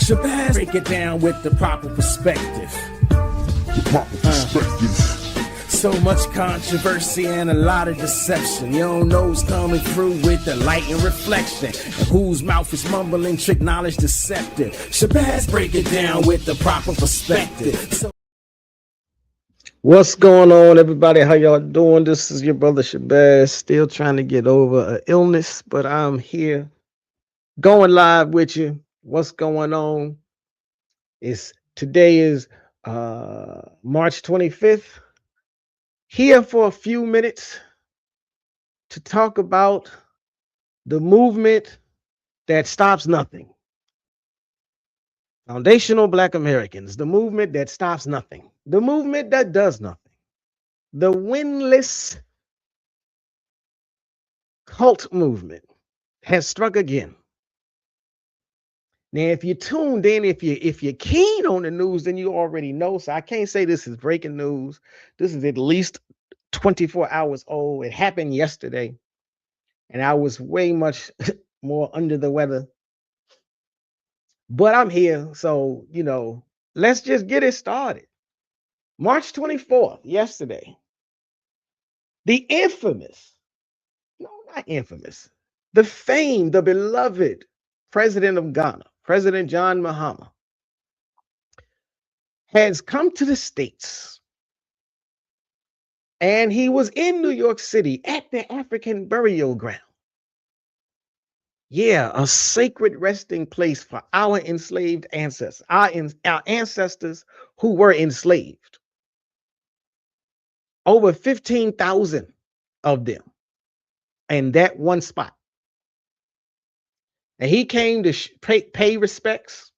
Shabazz, break it down with the proper perspective. So much controversy and a lot of deception. You don't know who's coming through with the light and reflection, and whose mouth is mumbling trick knowledge deceptive. Shabazz, break it down with the proper perspective. What's going on, everybody? How y'all doing? This is your brother Shabazz, still trying to get over an illness, but I'm here going live with you. What's going on? Today is March 25th. Here for a few minutes to talk about the movement that stops nothing. Foundational Black Americans, the movement that stops nothing, the movement that does nothing, the winless cult movement has struck again. Now, if you're tuned in, if you're keen on the news, then you already know. So I can't say this is breaking news. This is at least 24 hours old. It happened yesterday, and I was way much more under the weather. But I'm here, so let's just get it started. March 24th, yesterday, the famed, the beloved president of Ghana, President John Mahama, has come to the States. And he was in New York City at the African burial ground. Yeah, a sacred resting place for our enslaved ancestors, our ancestors who were enslaved. Over 15,000 of them in that one spot. And he came to pay respects.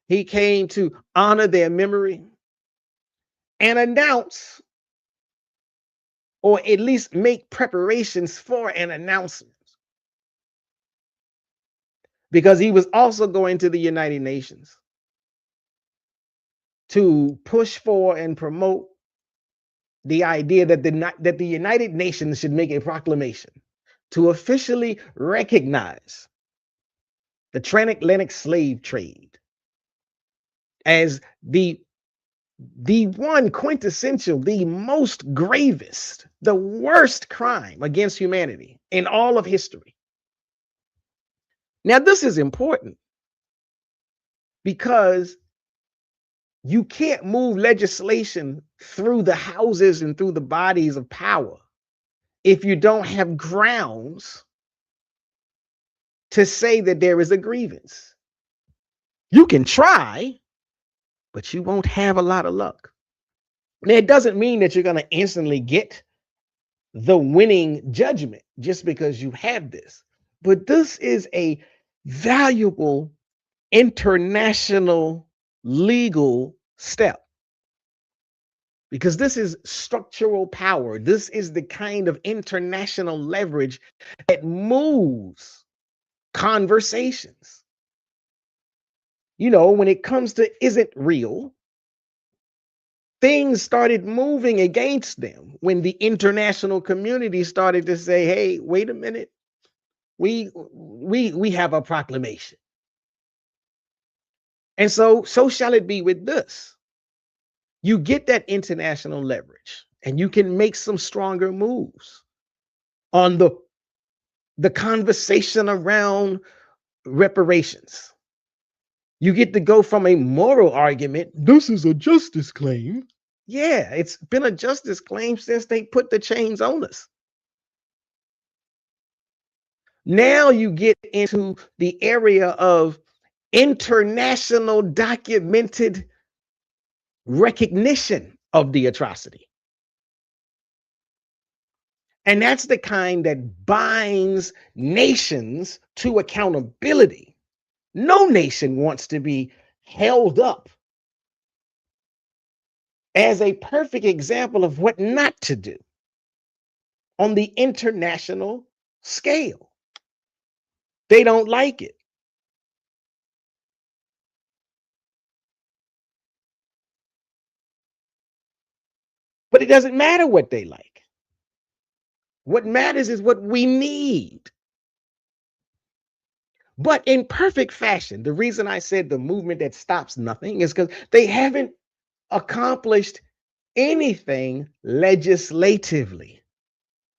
He came to honor their memory and announce, or at least make preparations for an announcement. Because he was also going to the United Nations to push for and promote the idea that the United Nations should make a proclamation to officially recognize the transatlantic slave trade as the one quintessential, the most gravest, the worst crime against humanity in all of history. Now, this is important because you can't move legislation through the houses and through the bodies of power if you don't have grounds to say that there is a grievance. You can try, but you won't have a lot of luck. Now, it doesn't mean that you're going to instantly get the winning judgment just because you have this. But this is a valuable international legal step, because this is structural power. This is the kind of international leverage that moves conversations. When it comes to isn't real, things started moving against them when the international community started to say, hey, wait a minute, we have a proclamation. And so shall it be with this. You get that international leverage and you can make some stronger moves on the conversation around reparations. You get to go from a moral argument, this is a justice claim. Yeah, it's been a justice claim since they put the chains on us. Now you get into the area of international documented recognition of the atrocity. And that's the kind that binds nations to accountability. No nation wants to be held up as a perfect example of what not to do on the international scale. They don't like it. But it doesn't matter what they like. What matters is what we need. but in perfect fashion. The reason I said the movement that stops nothing is because they haven't accomplished anything legislatively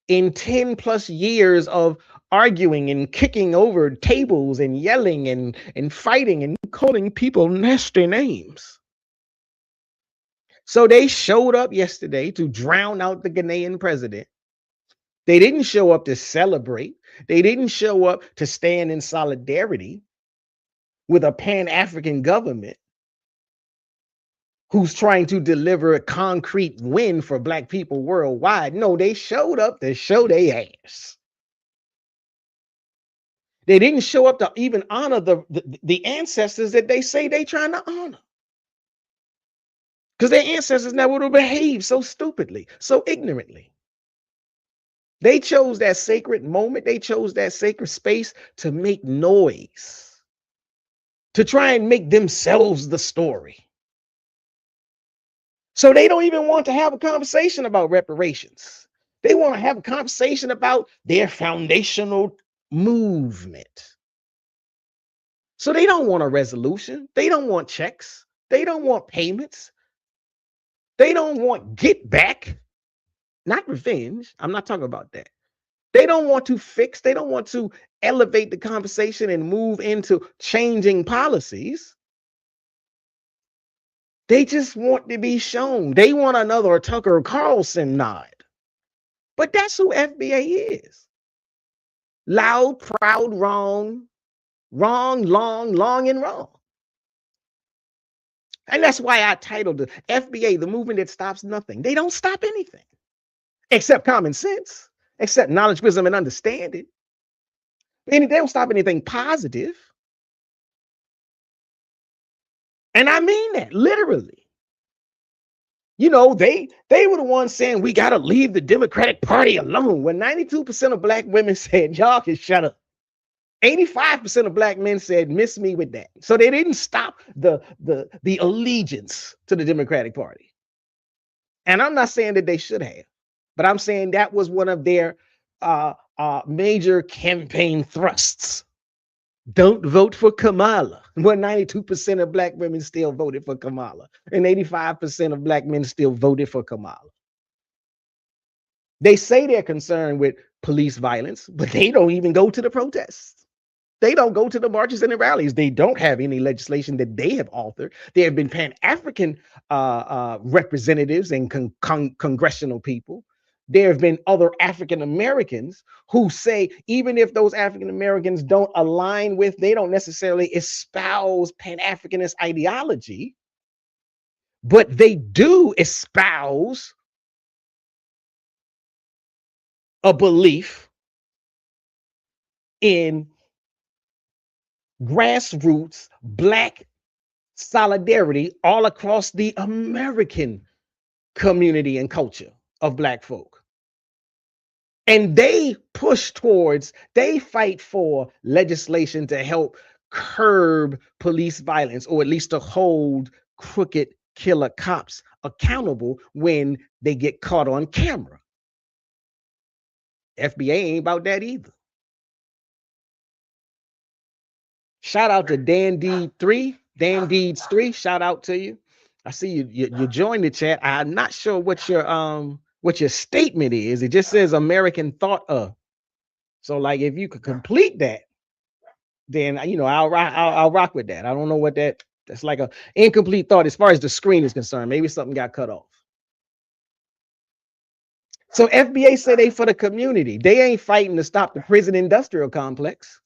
in 10 plus years of arguing and kicking over tables and yelling and fighting and calling people nasty names. So they showed up yesterday to drown out the Ghanaian president. They didn't show up to celebrate. They didn't show up to stand in solidarity with a Pan-African government who's trying to deliver a concrete win for Black people worldwide. No, they showed up to show their ass. They didn't show up to even honor the ancestors that they say they trying to honor. Because their ancestors never would have behaved so stupidly, so ignorantly. They chose that sacred moment. They chose that sacred space to make noise, to try and make themselves the story. So they don't even want to have a conversation about reparations. They want to have a conversation about their foundational movement. So they don't want a resolution. They don't want checks. They don't want payments. They don't want get back, not revenge. I'm not talking about that. They don't want to fix. They don't want to elevate the conversation and move into changing policies. They just want to be shown. They want another Tucker Carlson nod. But that's who FBA is. Loud, proud, wrong, long, and wrong. And that's why I titled the FBA, the movement that stops nothing. They don't stop anything except common sense, except knowledge, wisdom, and understanding. And they don't stop anything positive. And I mean that literally. You know, they were the ones saying we got to leave the Democratic Party alone. When 92% of Black women said, y'all can shut up. 85% of Black men said, miss me with that. So they didn't stop the allegiance to the Democratic Party. And I'm not saying that they should have, but I'm saying that was one of their major campaign thrusts. Don't vote for Kamala. Well, 92% of Black women still voted for Kamala, and 85% of Black men still voted for Kamala. They say they're concerned with police violence, but they don't even go to the protests. They don't go to the marches and the rallies. They don't have any legislation that they have authored. There have been Pan-African representatives and congressional people. There have been other African Americans who say, even if those African Americans don't align with, they don't necessarily espouse Pan-Africanist ideology, but they do espouse a belief in grassroots Black solidarity all across the American community and culture of Black folk. And they push towards, they fight for legislation to help curb police violence, or at least to hold crooked killer cops accountable when they get caught on camera. FBA ain't about that either. Shout out to Dan Deeds 3. Shout out to you. I see you joined the chat. I'm not sure what your statement is. It just says American thought of. So like if you could complete that, then you know I'll rock with that. I don't know what that's like, a incomplete thought as far as the screen is concerned. Maybe something got cut off. So FBA say they for the community. They ain't fighting to stop the prison industrial complex.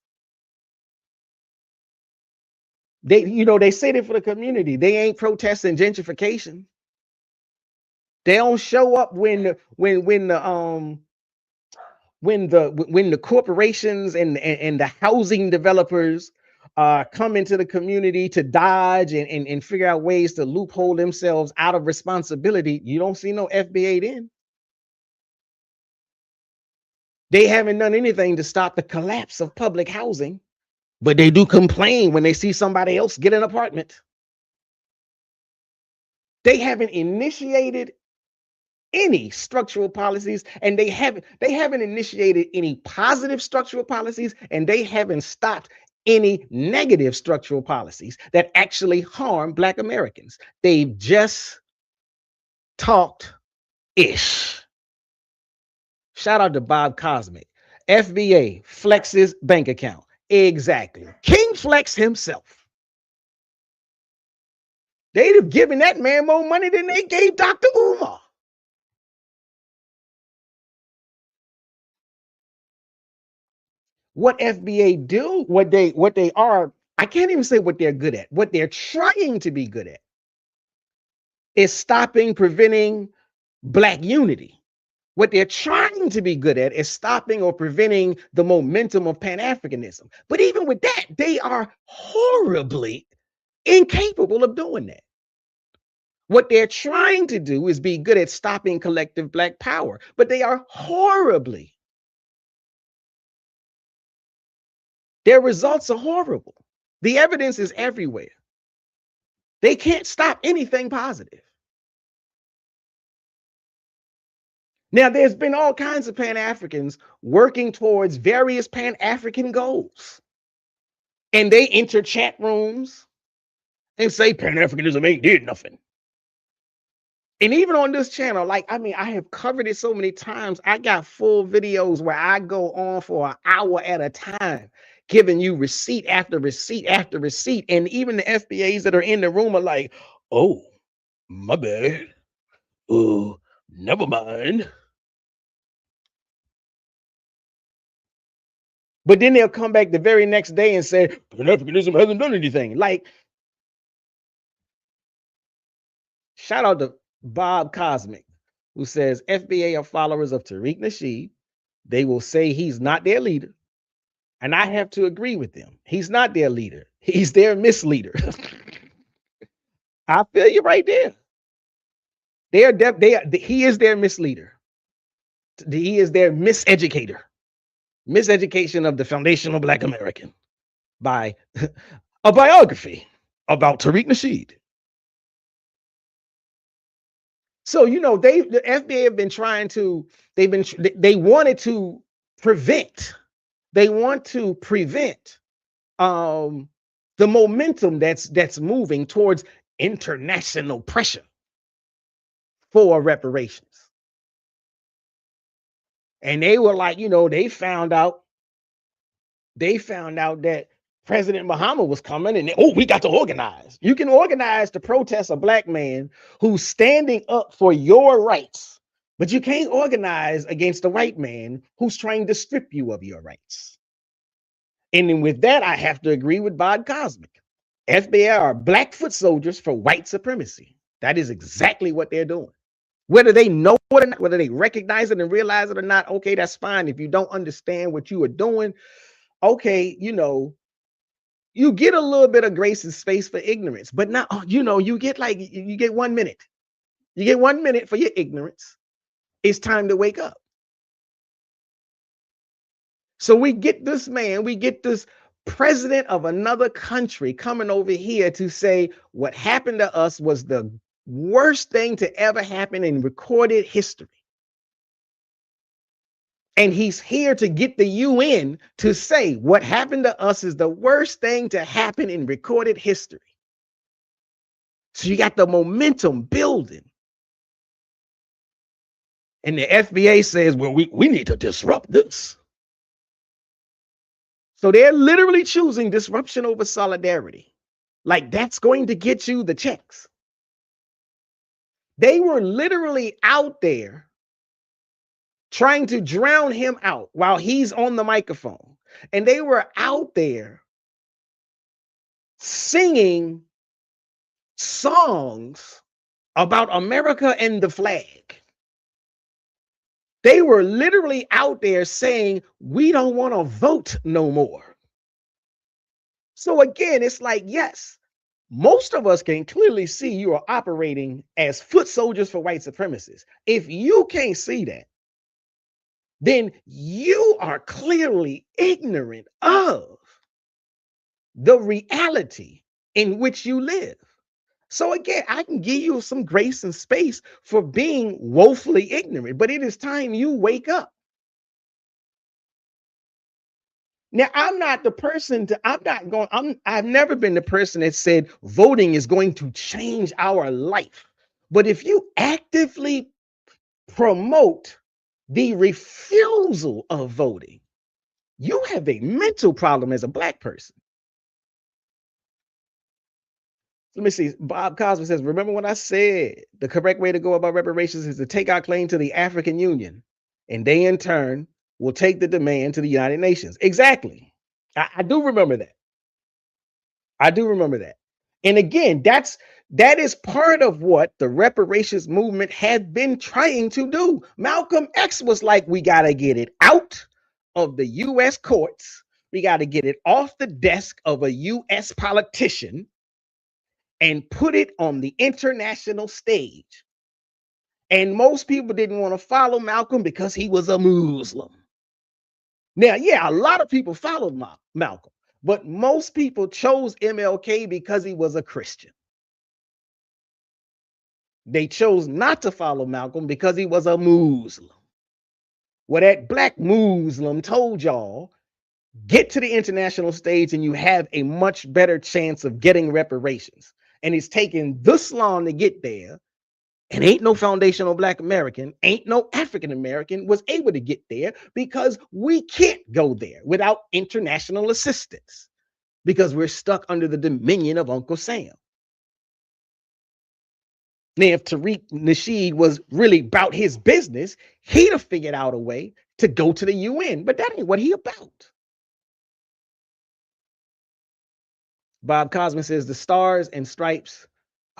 They say they for the community. They ain't protesting gentrification. They don't show up when the corporations and the housing developers come into the community to dodge and figure out ways to loophole themselves out of responsibility. You don't see no FBA then. They haven't done anything to stop the collapse of public housing, but they do complain when they see somebody else get an apartment. They haven't initiated any structural policies, and they haven't initiated any positive structural policies, and they haven't stopped any negative structural policies that actually harm Black Americans. They've just talked ish. Shout out to Bob Cosmic. FBA flexes bank account. Exactly. King Flex himself. They'd have given that man more money than they gave Dr. Umar. What FBA do, what they are, I can't even say what they're good at. What they're trying to be good at is stopping, preventing Black unity. What they're trying to be good at is stopping or preventing the momentum of Pan-Africanism. But even with that, they are horribly incapable of doing that. What they're trying to do is be good at stopping collective Black power, but they are horribly. Their results are horrible. The evidence is everywhere. They can't stop anything positive. Now, there's been all kinds of Pan-Africans working towards various Pan-African goals. And they enter chat rooms and say Pan-Africanism ain't did nothing. And even on this channel, I have covered it so many times. I got full videos where I go on for an hour at a time, giving you receipt after receipt after receipt. And even the FBAs that are in the room are like, oh, my bad. Oh, never mind. But then they'll come back the very next day and say, Pan-Africanism hasn't done anything. Shout out to Bob Cosmic, who says FBA are followers of Tariq Nasheed. They will say he's not their leader. And I have to agree with them. He's not their leader. He's their misleader. I feel you right there. He is their misleader. He is their miseducator. Miseducation of the foundational Black American by a biography about Tariq Nasheed. So, the FBA have been trying to, they wanted to prevent, they want to prevent the momentum that's moving towards international pressure for reparations. And they were like, they found out that President Mahama was coming, and we got to organize. You can organize to protest a Black man who's standing up for your rights, but you can't organize against a white man who's trying to strip you of your rights. And then with that, I have to agree with Bob Cosmic. FBI are Black foot soldiers for white supremacy. That is exactly what they're doing. Whether they know it or not, whether they recognize it and realize it or not, okay, that's fine. If you don't understand what you are doing, okay, you get a little bit of grace and space for ignorance, but not, you get 1 minute. You get 1 minute for your ignorance. It's time to wake up. So we get this president of another country coming over here to say what happened to us was the worst thing to ever happen in recorded history. And he's here to get the UN to say what happened to us is the worst thing to happen in recorded history. So you got the momentum building. And the FBA says, well, we need to disrupt this. So they're literally choosing disruption over solidarity. Like that's going to get you the checks. They were literally out there trying to drown him out while he's on the microphone. And they were out there singing songs about America and the flag. They were literally out there saying, we don't want to vote no more. So again, it's like, yes, most of us can clearly see you are operating as foot soldiers for white supremacists. If you can't see that, then you are clearly ignorant of the reality in which you live. So again, I can give you some grace and space for being woefully ignorant, but it is time you wake up. Now, I've never been the person that said voting is going to change our life. But if you actively promote the refusal of voting, you have a mental problem as a Black person. Let me see. Bob Cosby says, remember when I said the correct way to go about reparations is to take our claim to the African Union, and they in turn will take the demand to the United Nations. Exactly. I do remember that. I do remember that. And again, that is part of what the reparations movement had been trying to do. Malcolm X was like, we got to get it out of the US courts. We got to get it off the desk of a US politician and put it on the international stage. And most people didn't want to follow Malcolm because he was a Muslim. Now, yeah, a lot of people followed Malcolm, but most people chose MLK because he was a Christian. They chose not to follow Malcolm because he was a Muslim. Well, that Black Muslim told y'all, get to the international stage and you have a much better chance of getting reparations. And it's taken this long to get there. And ain't no foundational Black American, ain't no African American was able to get there because we can't go there without international assistance because we're stuck under the dominion of Uncle Sam. Now, if Tariq Nasheed was really about his business, he'd have figured out a way to go to the UN, but that ain't what he about. Bob Cosman says the stars and stripes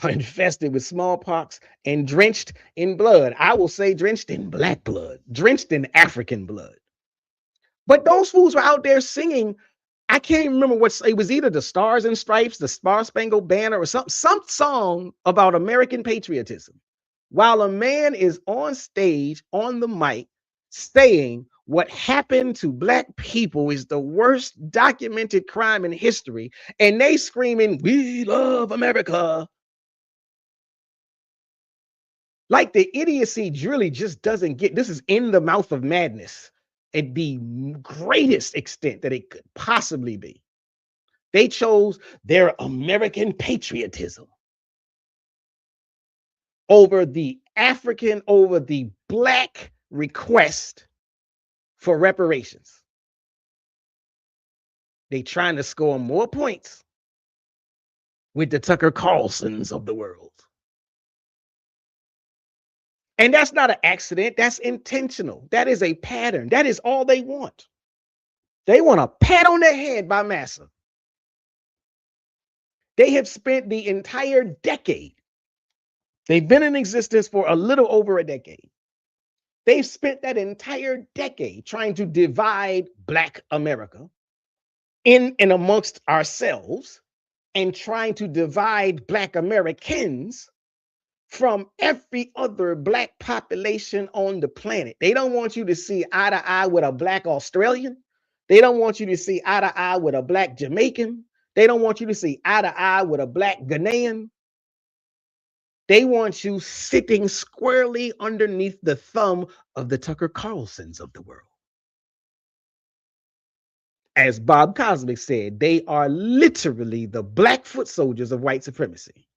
are infested with smallpox and drenched in blood. I will say drenched in Black blood, drenched in African blood. But those fools were out there singing. I can't remember what it was, either the Stars and Stripes, the Star Spangled Banner, or some song about American patriotism. While a man is on stage on the mic saying what happened to Black people is the worst documented crime in history, and they screaming, "We love America." Like the idiocy really just doesn't get, this is in the mouth of madness at the greatest extent that it could possibly be. They chose their American patriotism over the Black request for reparations. They trying to score more points with the Tucker Carlsons of the world. And that's not an accident. That's intentional. That is a pattern. That is all they want. They want a pat on their head by massa. They have spent the entire decade. They've been in existence for a little over a decade. They've spent that entire decade trying to divide Black America in and amongst ourselves and trying to divide Black Americans from every other Black population on the planet. They don't want you to see eye to eye with a Black Australian. They don't want you to see eye to eye with a Black Jamaican. They don't want you to see eye to eye with a Black Ghanaian. They want you sitting squarely underneath the thumb of the Tucker Carlsons of the world. As Bob Cosmic said, they are literally the Black foot soldiers of white supremacy.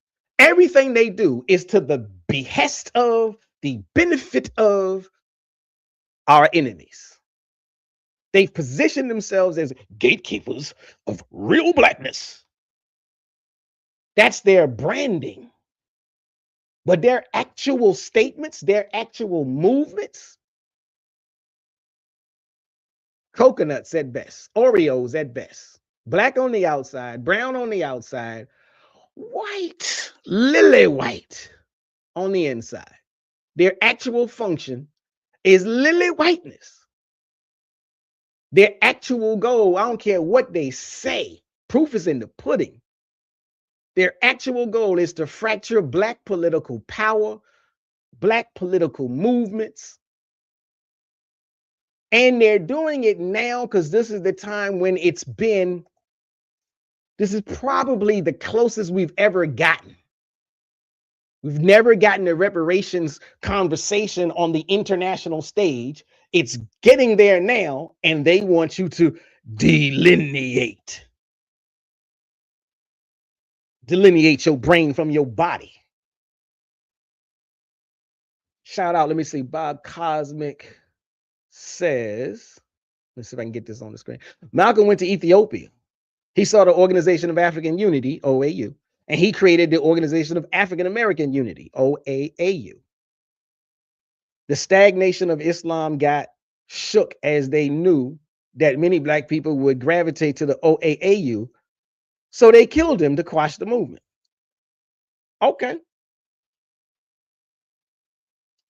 Everything they do is to the behest of, the benefit of our enemies. They've positioned themselves as gatekeepers of real Blackness. That's their branding. But their actual statements, their actual movements, coconuts at best, Oreos at best, Black on the outside, brown on the outside, white, lily white on the inside. Their actual function is lily whiteness. Their actual goal, I don't care what they say, proof is in the pudding. Their actual goal is to fracture Black political power, Black political movements. And they're doing it now because this is the time when this is probably the closest we've ever gotten. We've never gotten a reparations conversation on the international stage. It's getting there now, and they want you to Delineate. Delineate your brain from your body. Shout out, let me see. Bob Cosmic says, let's see if I can get this on the screen. Malcolm went to Ethiopia. He saw the Organization of African Unity, OAU, and he created the Organization of African American Unity, OAAU. The stagnation of Islam got shook as they knew that many Black people would gravitate to the OAAU, so they killed him to quash the movement. Okay.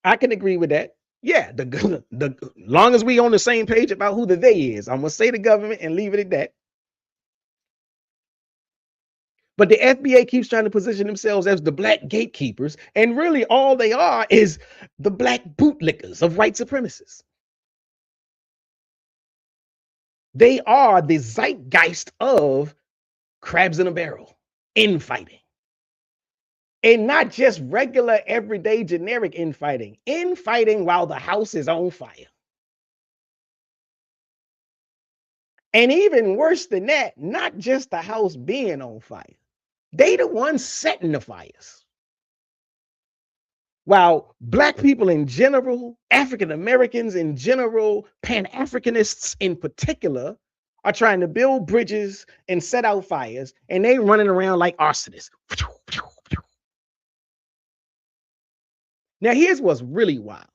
I can agree with that. Yeah, the long as we on the same page about who the they is, I'm gonna say the government and leave it at that. But the FBA keeps trying to position themselves as the Black gatekeepers, and really all they are is the Black bootlickers of white supremacists. They are the zeitgeist of crabs in a barrel, infighting. And not just regular, everyday, generic infighting. Infighting while the house is on fire. And even worse than that, not just the house being on fire. They the ones setting the fires. While Black people in general, African Americans in general, Pan-Africanists in particular, are trying to build bridges and set out fires, and they running around like arsonists. Now, here's what's really wild.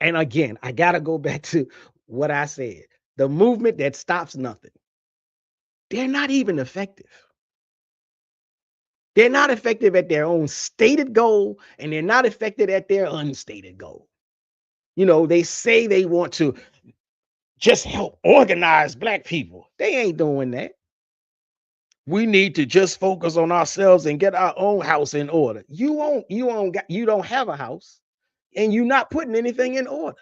And again, I got to go back to what I said. The movement that stops nothing. They're not even effective. They're not effective at their own stated goal, and they're not effective at their unstated goal. You know, they say they want to just help organize Black people. They ain't doing that. We need to just focus on ourselves and get our own house in order. You don't have a house, and you're not putting anything in order.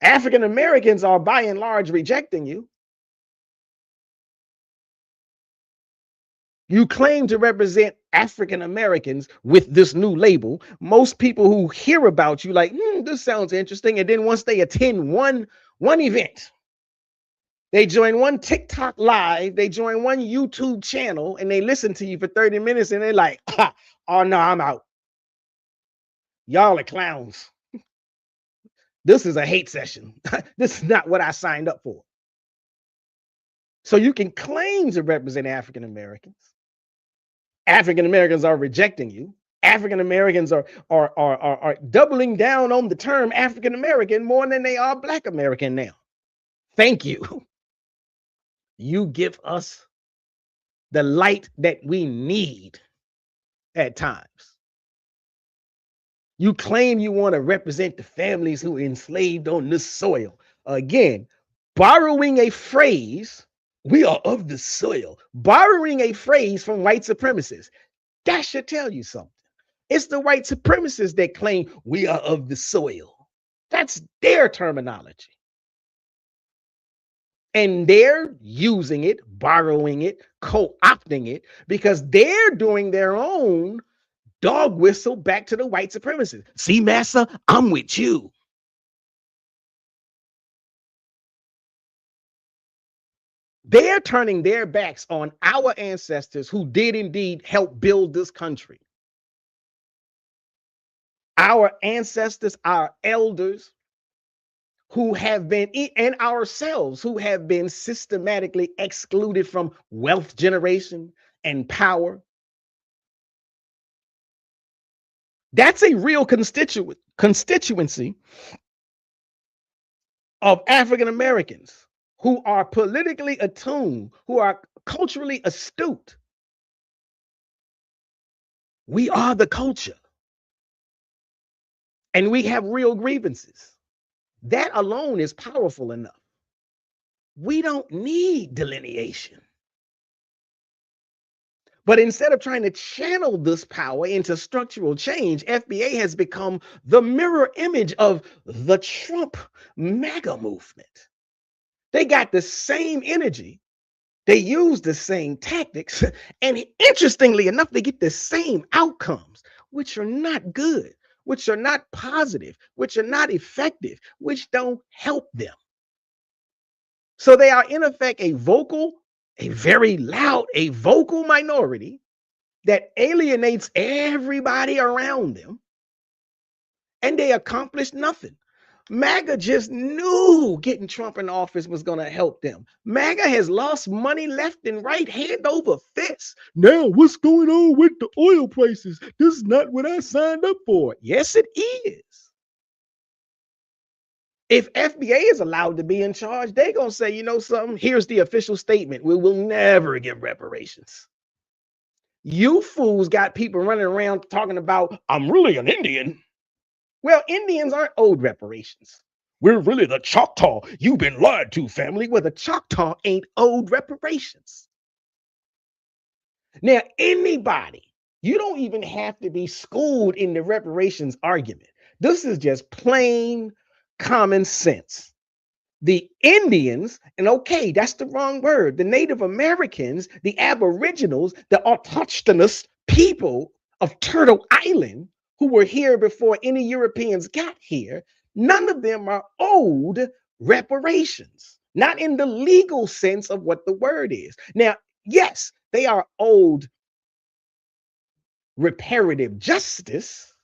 African Americans are by and large rejecting you. You claim to represent African Americans with this new label. Most people who hear about you like, this sounds interesting. And then once they attend one event, they join one TikTok live, they join one YouTube channel, and they listen to you for 30 minutes and they're like, oh no, I'm out. Y'all are clowns. This is a hate session. This is not what I signed up for. So you can claim to represent African Americans. African Americans are rejecting you. African Americans are doubling down on the term African American more than they are Black American now. Thank you. You give us the light that we need at times. You claim you want to represent the families who were enslaved on this soil. Again, borrowing a phrase, we are of the soil, borrowing a phrase from white supremacists. That should tell you something. It's the white supremacists that claim we are of the soil. That's their terminology. And they're using it, borrowing it, co-opting it, because they're doing their own dog whistle back to the white supremacists. See, massa, I'm with you. They're turning their backs on our ancestors who did indeed help build this country. Our ancestors, our elders, who have been, and ourselves, who have been systematically excluded from wealth generation and power. That's a real constituency of African Americans who are politically attuned, who are culturally astute. We are the culture. And we have real grievances. That alone is powerful enough. We don't need delineation. But instead of trying to channel this power into structural change, FBA has become the mirror image of the Trump MAGA movement. They got the same energy. They use the same tactics. And interestingly enough, they get the same outcomes, which are not good, which are not positive, which are not effective, which don't help them. So they are in effect a very loud, a vocal minority that alienates everybody around them, and they accomplish nothing. MAGA just knew getting Trump in office was going to help them. MAGA has lost money left and right, hand over fist. Now, what's going on with the oil prices? This is not what I signed up for. Yes, it is. If FBA is allowed to be in charge, they're going to say, you know something? Here's the official statement. We will never give reparations. You fools got people running around talking about, I'm really an Indian. Well, Indians aren't owed reparations. We're really the Choctaw. You've been lied to, family. Well, the Choctaw ain't owed reparations. Now, anybody, you don't even have to be schooled in the reparations argument. This is just plain common sense. The Indians, and okay, that's the wrong word, the Native Americans, the Aboriginals, the autochthonous people of Turtle Island, who were here before any Europeans got here, none of them are owed reparations, not in the legal sense of what the word is. Now, yes, they are owed reparative justice,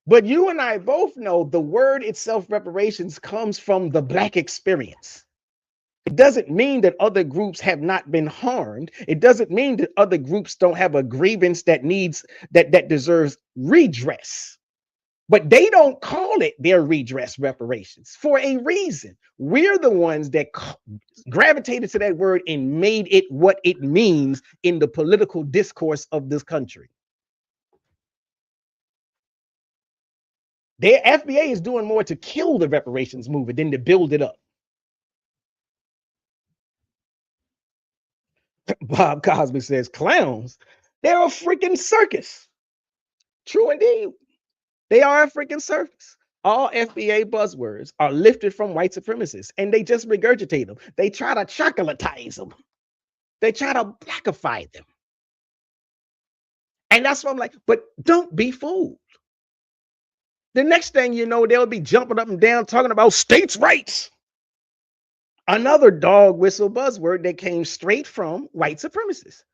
but you and I both know the word itself, reparations, comes from the Black experience. It doesn't mean that other groups have not been harmed. It doesn't mean that other groups don't have a grievance that deserves redress. But they don't call it their redress reparations for a reason. We're the ones that gravitated to that word and made it what it means in the political discourse of this country. Their FBA is doing more to kill the reparations movement than to build it up. Bob Cosby says, clowns, they're a freaking circus. True indeed. They are a freaking circus. All FBA buzzwords are lifted from white supremacists, and they just regurgitate them. They try to chocolatize them. They try to blackify them. And that's what I'm like, but don't be fooled. The next thing you know, they'll be jumping up and down talking about states' rights. Another dog whistle buzzword that came straight from white supremacists.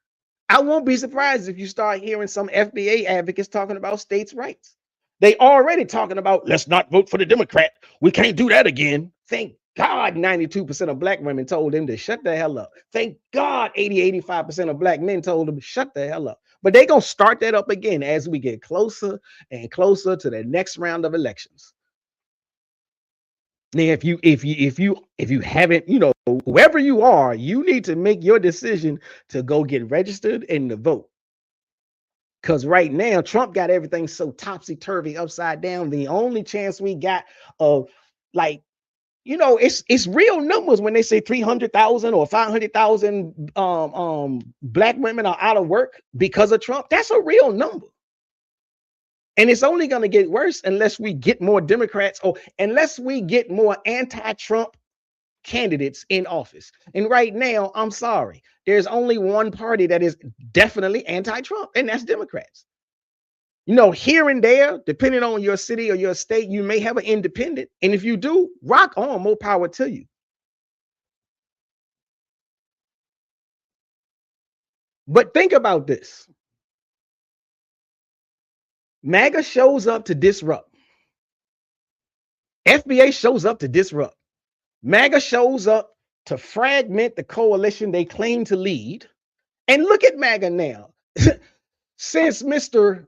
I won't be surprised if you start hearing some FBA advocates talking about states' rights. They already talking about, let's not vote for the Democrat. We can't do that again. Thank God 92% of black women told them to shut the hell up. Thank God 85% of black men told them to shut the hell up. But they're going to start that up again as we get closer and closer to the next round of elections. Now, if you haven't, you know, whoever you are, you need to make your decision to go get registered and to vote. Because right now, Trump got everything so topsy-turvy, upside down. The only chance we got of, like, you know, it's real numbers when they say 300,000 or 500,000 black women are out of work because of Trump. That's a real number. And it's only going to get worse unless we get more Democrats or unless we get more anti-Trump candidates in office. And right now, I'm sorry, there's only one party that is definitely anti-Trump, and that's Democrats. You know, here and there, depending on your city or your state, you may have an independent. And if you do, rock on, more power to you. But think about this. MAGA shows up to disrupt. FBA shows up to disrupt. MAGA shows up to fragment the coalition they claim to lead. And look at MAGA now. Since Mr.,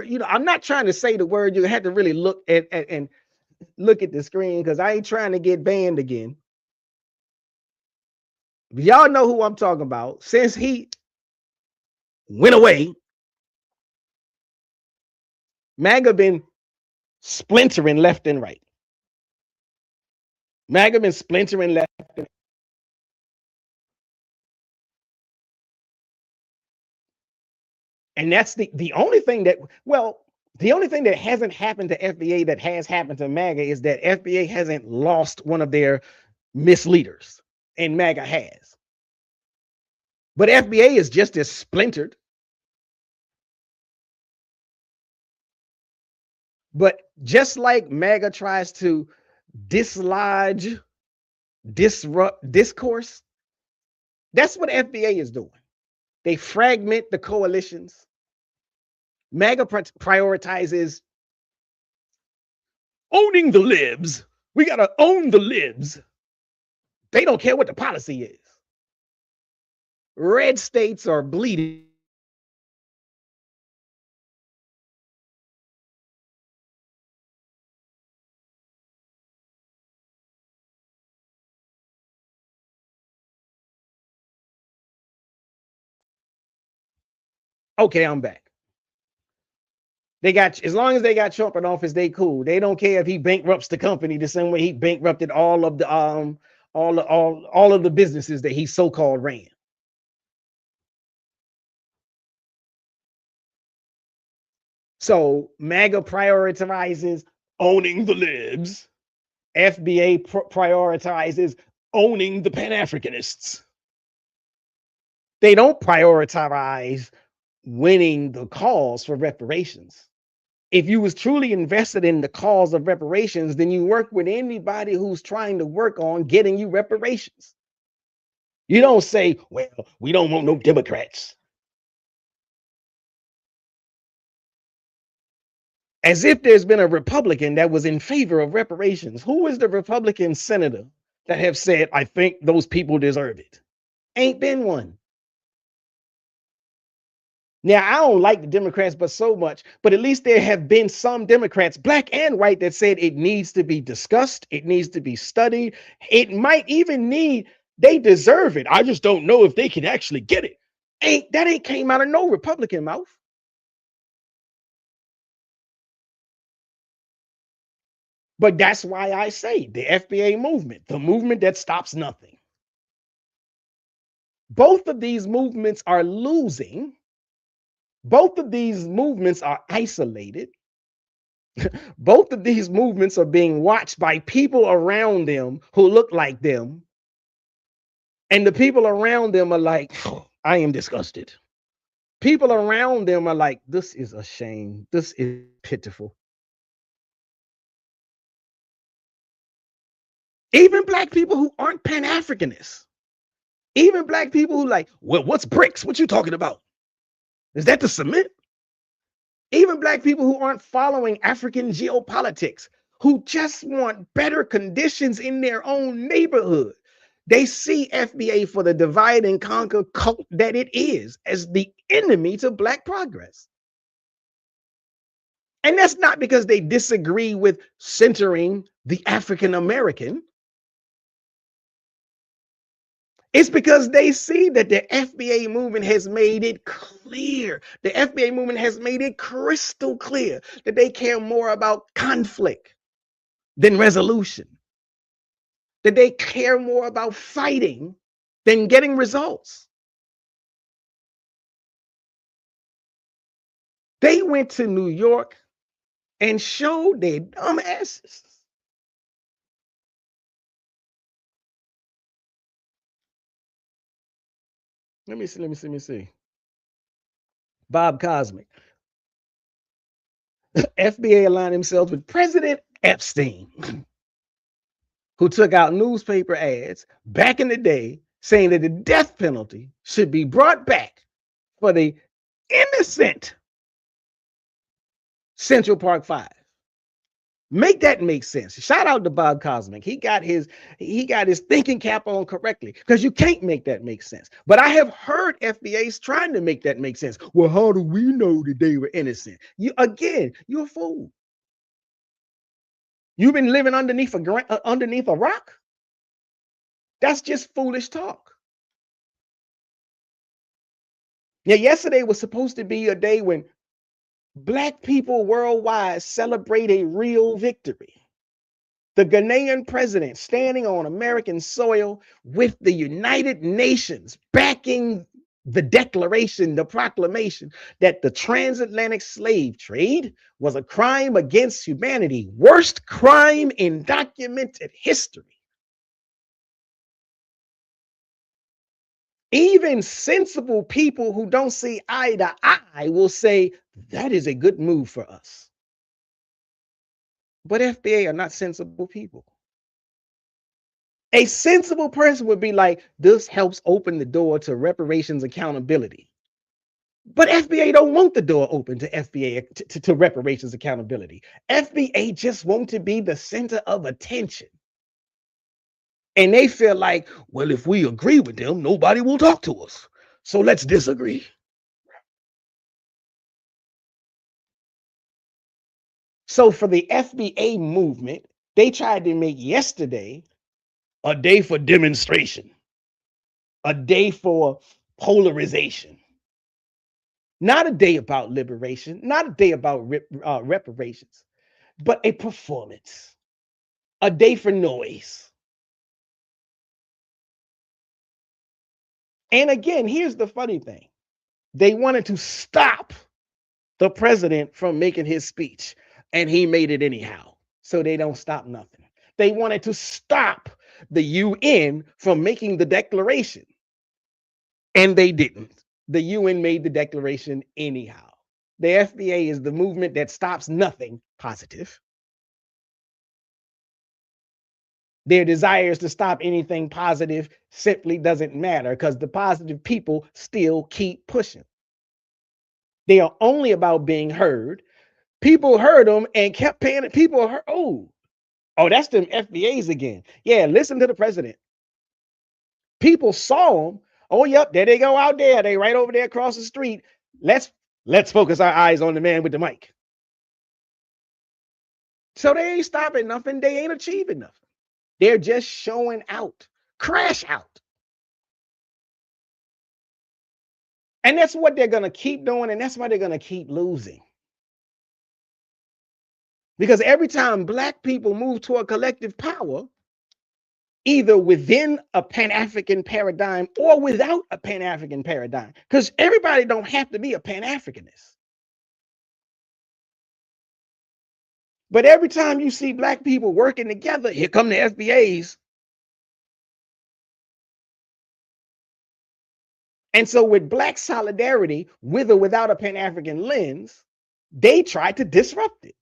you know, I'm not trying to say the word, you had to really look at and look at the screen because I ain't trying to get banned again. Y'all know who I'm talking about. Since he went away, MAGA been splintering left and right. MAGA been splintering left and right. And that's the only thing that, well, the only thing that hasn't happened to FBA that has happened to MAGA is that FBA hasn't lost one of their misleaders, and MAGA has. But FBA is just as splintered. But just like MAGA tries to dislodge, disrupt discourse, that's what FBA is doing. They fragment the coalitions. MAGA prioritizes owning the libs. We got to own the libs. They don't care what the policy is. Red states are bleeding. Okay, I'm back. They got, as long as they got Trump in office, they cool. They don't care if he bankrupts the company the same way he bankrupted all of the all of the businesses that he so-called ran. So MAGA prioritizes owning the libs. FBA prioritizes owning the Pan-Africanists. They don't prioritize winning the cause for reparations. If you was truly invested in the cause of reparations, then you work with anybody who's trying to work on getting you reparations. You don't say, well, we don't want no Democrats. As if there's been a Republican that was in favor of reparations. Who is the Republican senator that have said, I think those people deserve it? Ain't been one. Now, I don't like the Democrats, but so much, but at least there have been some Democrats, black and white, that said it needs to be discussed. It needs to be studied. It might even need, they deserve it. I just don't know if they can actually get it. That ain't came out of no Republican mouth. But that's why I say the FBA movement, the movement that stops nothing. Both of these movements are losing. Both of these movements are isolated. Both of these movements are being watched by people around them who look like them. And the people around them are like, I am disgusted. People around them are like, this is a shame. This is pitiful. Even black people who aren't Pan-Africanists. Even black people who like, well, what's bricks? What you talking about? Is that the cement? Even black people who aren't following African geopolitics, who just want better conditions in their own neighborhood. They see FBA for the divide and conquer cult that it is as the enemy to black progress. And that's not because they disagree with centering the African American. It's because they see that the FBA movement has made it clear. The FBA movement has made it crystal clear that they care more about conflict than resolution. That they care more about fighting than getting results. They went to New York and showed their dumb asses. Let me see. Bob Cosmic. FBA aligned themselves with President Epstein, who took out newspaper ads back in the day saying that the death penalty should be brought back for the innocent Central Park Five. Make that make sense. Shout out to Bob Cosmic. He got his thinking cap on correctly, because you can't make that make sense. But I have heard FBA's trying to make that make sense. Well, how do we know that they were innocent? You're a fool. You've been living underneath a rock. That's just foolish talk. Yeah, yesterday was supposed to be a day when black people worldwide celebrate a real victory. The Ghanaian president standing on American soil with the United Nations backing the declaration, the proclamation that the transatlantic slave trade was a crime against humanity, worst crime in documented history. Even sensible people who don't see eye to eye will say that is a good move for us. But FBA are not sensible people. A sensible person would be like, this helps open the door to reparations accountability. But FBA don't want the door open to FBA to reparations accountability. FBA just want to be the center of attention. And they feel like, well, if we agree with them, nobody will talk to us. So let's disagree. So for the FBA movement, they tried to make yesterday a day for demonstration, a day for polarization, not a day about liberation, not a day about reparations, but a performance, a day for noise. And again, here's the funny thing. They wanted to stop the president from making his speech, and he made it anyhow. So they don't stop nothing. They wanted to stop the UN from making the declaration, and they didn't. The UN made the declaration anyhow. The FBA is the movement that stops nothing positive. Their desires to stop anything positive simply doesn't matter because the positive people still keep pushing. They are only about being heard. People heard them and kept paying it. People heard, oh, that's them FBAs again. Yeah, listen to the president. People saw them. Oh, yep, there they go out there. They right over there across the street. Let's focus our eyes on the man with the mic. So they ain't stopping nothing. They ain't achieving nothing. They're just showing out, crash out. And that's what they're going to keep doing. And that's why they're going to keep losing. Because every time Black people move toward collective power, either within a Pan-African paradigm or without a Pan-African paradigm, because everybody don't have to be a Pan-Africanist. But every time you see Black people working together, here come the FBAs. And so with Black solidarity, with or without a Pan-African lens, they try to disrupt it.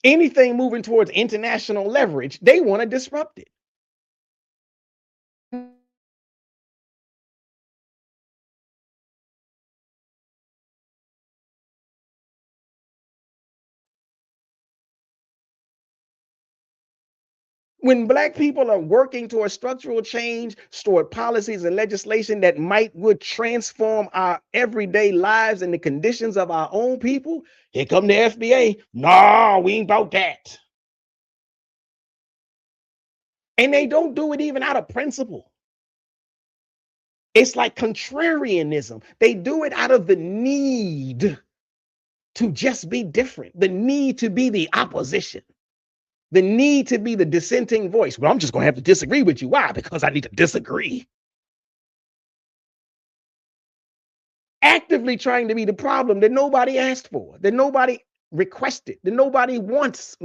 Anything moving towards international leverage, they want to disrupt it. When Black people are working toward structural change, toward policies and legislation that would transform our everyday lives and the conditions of our own people, here come the FBA. No, we ain't about that. And they don't do it even out of principle. It's like contrarianism. They do it out of the need to just be different, the need to be the opposition, the need to be the dissenting voice. Well, I'm just going to have to disagree with you. Why? Because I need to disagree. Actively trying to be the problem that nobody asked for, that nobody requested, that nobody wants.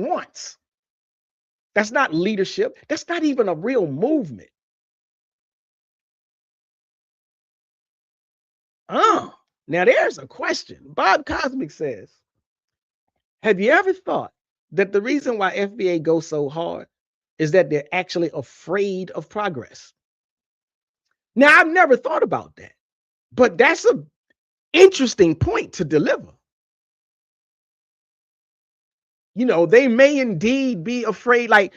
That's not leadership. That's not even a real movement. Oh, now there's a question. Bob Cosmic says, have you ever thought that the reason why FBA goes so hard is that they're actually afraid of progress? Now, I've never thought about that, but that's an interesting point to deliver. You know, they may indeed be afraid. Like,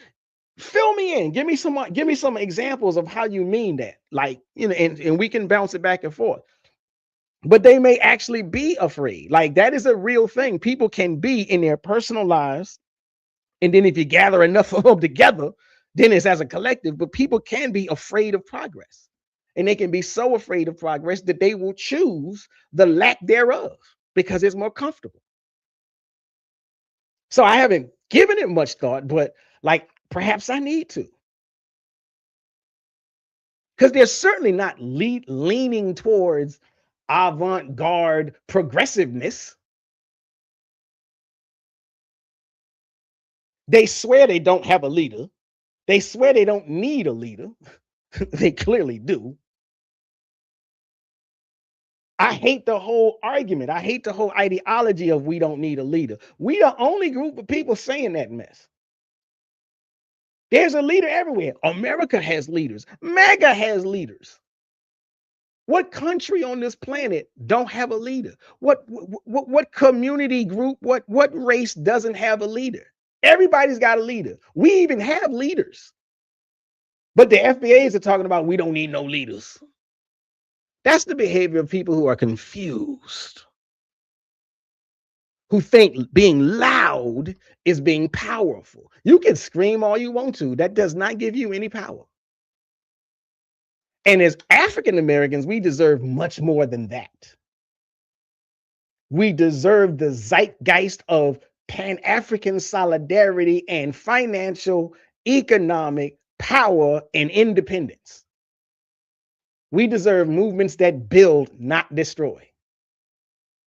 fill me in. Give me some examples of how you mean that. Like, you know, and we can bounce it back and forth. But they may actually be afraid. Like, that is a real thing. People can be in their personal lives. And then if you gather enough of them together, then it's as a collective. But people can be afraid of progress. And they can be so afraid of progress that they will choose the lack thereof because it's more comfortable. So I haven't given it much thought, but like perhaps I need to. Because they're certainly not leaning towards avant-garde progressiveness. They swear they don't have a leader. They swear they don't need a leader. They clearly do. I hate the whole argument. I hate the whole ideology of we don't need a leader. We the only group of people saying that mess. There's a leader everywhere. America has leaders. MAGA has leaders. What country on this planet don't have a leader? What community group, what race doesn't have a leader? Everybody's got a leader. We even have leaders. But the FBAs are talking about we don't need no leaders. That's the behavior of people who are confused, who think being loud is being powerful. You can scream all you want to. That does not give you any power. And as African Americans, we deserve much more than that. We deserve the zeitgeist of Pan-African solidarity and financial, economic power and independence. We deserve movements that build, not destroy.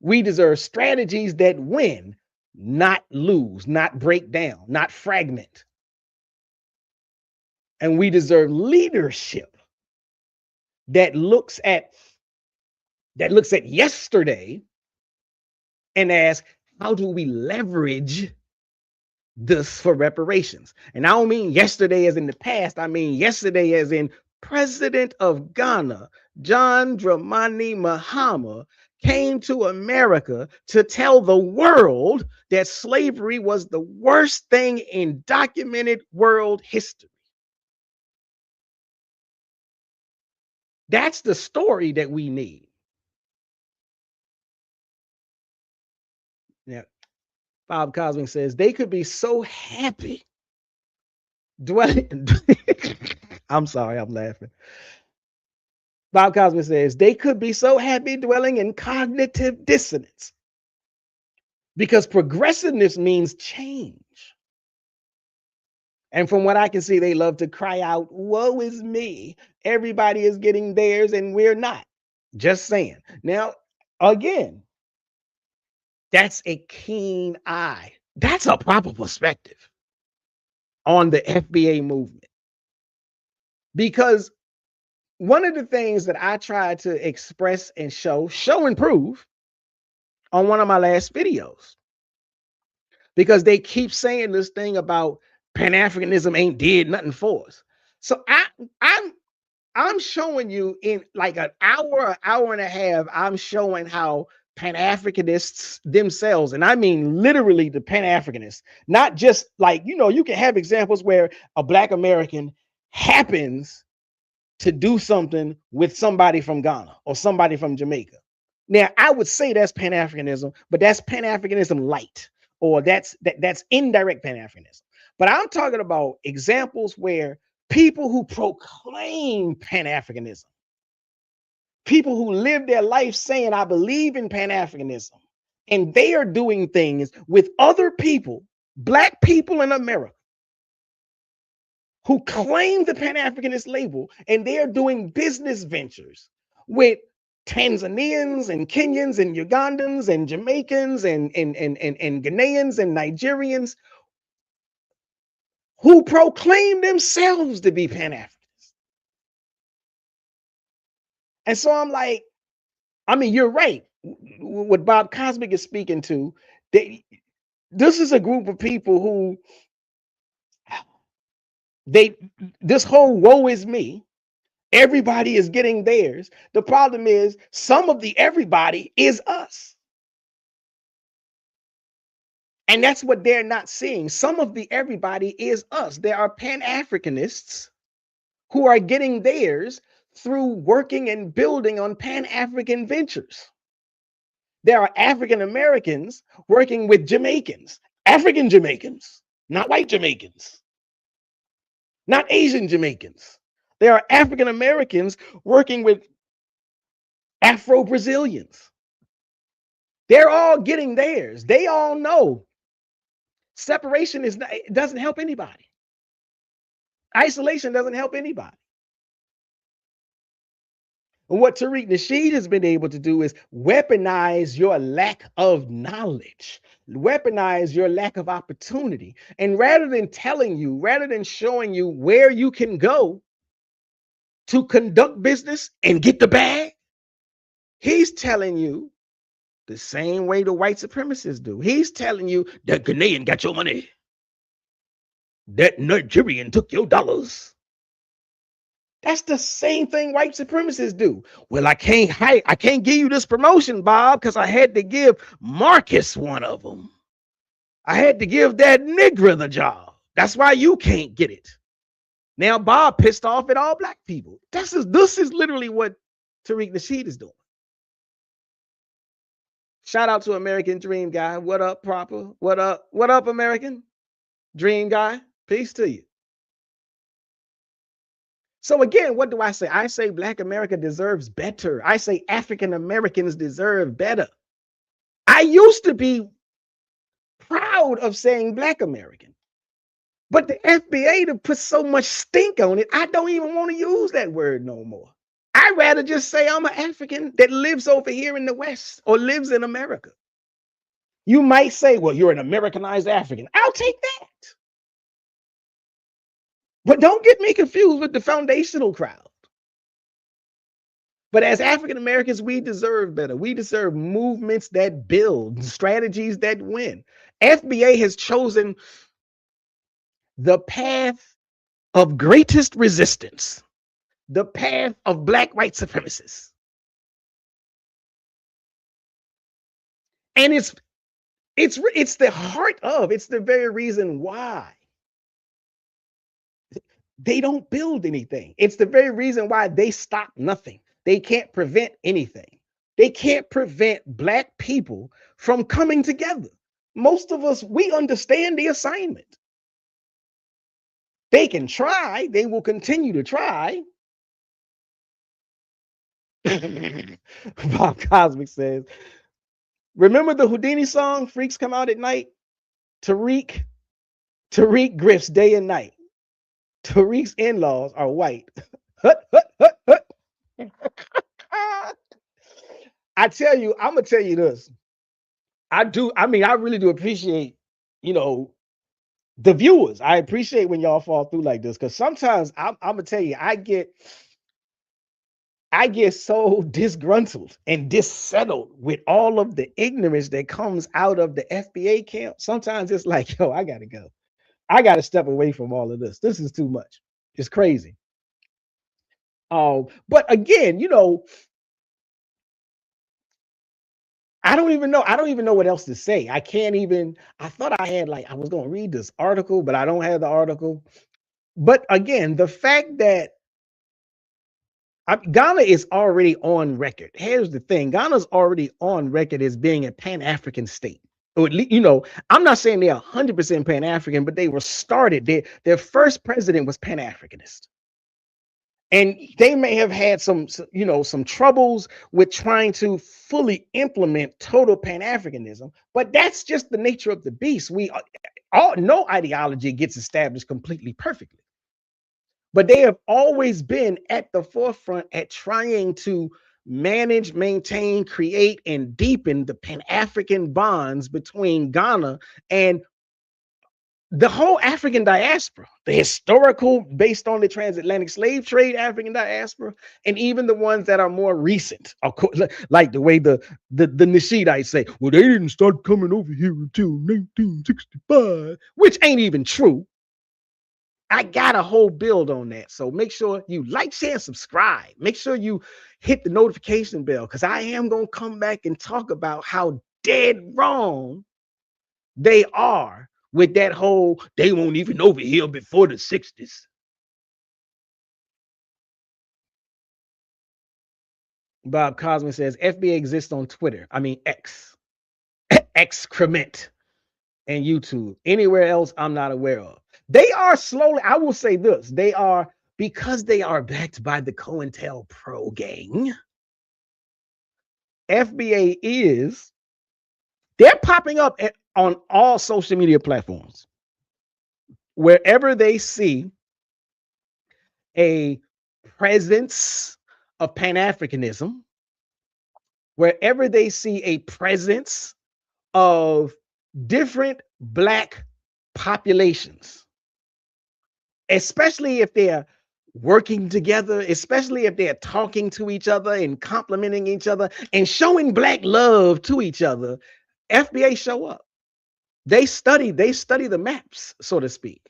We deserve strategies that win, not lose, not break down, not fragment. And we deserve leadership that looks at yesterday and asks, how do we leverage this for reparations? And I don't mean yesterday as in the past. I mean yesterday as in President of Ghana, John Dramani Mahama, came to America to tell the world that slavery was the worst thing in documented world history. That's the story that we need. Now, Bob Cosmic says they could be so happy dwelling. I'm sorry, I'm laughing. Bob Cosmic says they could be so happy dwelling in cognitive dissonance because progressiveness means change. And from what I can see, they love to cry out, woe is me. Everybody is getting theirs and we're not. Just saying. Now, again, that's a keen eye. That's a proper perspective on the FBA movement. Because one of the things that I tried to express and show and prove on one of my last videos, because they keep saying this thing about Pan-Africanism ain't did nothing for us. So I'm showing you in like an hour and a half, I'm showing how Pan-Africanists themselves, and I mean literally the Pan-Africanists, not just like, you can have examples where a Black American happens to do something with somebody from Ghana or somebody from Jamaica. Now, I would say that's Pan-Africanism, but that's Pan-Africanism light, or that's indirect Pan-Africanism. But I'm talking about examples where people who proclaim Pan-Africanism, people who live their life saying, I believe in Pan-Africanism, and they are doing things with other people, Black people in America, who claim the Pan-Africanist label, and they are doing business ventures with Tanzanians and Kenyans and Ugandans and Jamaicans and Ghanaians and Nigerians who proclaim themselves to be Pan-Africanists. And so I'm like, I mean, you're right. What Bob Cosmic is speaking to, this is a group of people who this whole woe is me, everybody is getting theirs. The problem is some of the everybody is us. And that's what they're not seeing. Some of the everybody is us. There are Pan-Africanists who are getting theirs through working and building on Pan-African ventures. There are African Americans working with Jamaicans, African Jamaicans, not white Jamaicans, not Asian Jamaicans. There are African Americans working with Afro-Brazilians. They're all getting theirs. They all know separation doesn't help anybody. Isolation doesn't help anybody. And what Tariq Nasheed has been able to do is weaponize your lack of knowledge, weaponize your lack of opportunity. And rather than telling you, rather than showing you where you can go to conduct business and get the bag, He's telling you the same way the white supremacists do. He's telling you that Ghanaian got your money. That Nigerian took your dollars. That's the same thing white supremacists do. Well, I can't give you this promotion, Bob, because I had to give Marcus one of them. I had to give that nigger the job. That's why you can't get it. Now Bob pissed off at all black people. This is literally what Tariq Nasheed is doing. Shout out to American Dream Guy. What up, proper? What up, American Dream Guy? Peace to you. So again, what do I say? I say Black America deserves better. I say African Americans deserve better. I used to be proud of saying Black American, but the FBA to put so much stink on it, I don't even want to use that word no more. I'd rather just say I'm an African that lives over here in the West or lives in America. You might say, well, you're an Americanized African. I'll take that. But don't get me confused with the foundational crowd. But as African Americans, we deserve better. We deserve movements that build, strategies that win. FBA has chosen the path of greatest resistance, the path of black white supremacists. And it's the heart of, it's the very reason why they don't build anything. It's the very reason why they stop nothing. They can't prevent anything. They can't prevent black people from coming together. Most of us, we understand the assignment. They can try. They will continue to try. Bob Cosmic says, remember the Houdini song, Freaks Come Out at Night? Tariq grifts day and night. Tariq's in-laws are white. I tell you, I'm gonna tell you this. I really do appreciate, the viewers. I appreciate when y'all fall through like this, because sometimes I'm gonna tell you, I get so disgruntled and dissettled with all of the ignorance that comes out of the FBA camp. Sometimes it's like, yo, I gotta go. I gotta step away from all of this. This is too much. It's crazy. But again, I don't even know what else to say. I thought I was going to read this article, but I don't have the article. But again, the fact that Ghana is already on record. Here's the thing. Ghana's already on record as being a Pan-African state. Or at least, I'm not saying they're 100% Pan-African, but they were started. Their first president was Pan-Africanist. And they may have had some troubles with trying to fully implement total Pan-Africanism, but that's just the nature of the beast. No ideology gets established completely perfectly, but they have always been at the forefront at trying to manage, maintain, create, and deepen the Pan-African bonds between Ghana and the whole African diaspora, the historical, based on the transatlantic slave trade African diaspora, and even the ones that are more recent, like the way the Nasheedites say, well, they didn't start coming over here until 1965, which ain't even true. I got a whole build on that. So make sure you like, share, and subscribe. Make sure you hit the notification bell, because I am going to come back and talk about how dead wrong they are with that whole, they won't even over here before the 60s. Bob Cosman says, FBA exists on Twitter. I mean, X. Excrement. And YouTube. Anywhere else, I'm not aware of. They are slowly, I will say this, because they are backed by the COINTELPRO gang, FBA they're popping up on all social media platforms. Wherever they see a presence of Pan-Africanism, wherever they see a presence of different black populations, especially if they're working together, especially if they're talking to each other and complimenting each other and showing black love to each other, FBA show up. They study the maps, so to speak.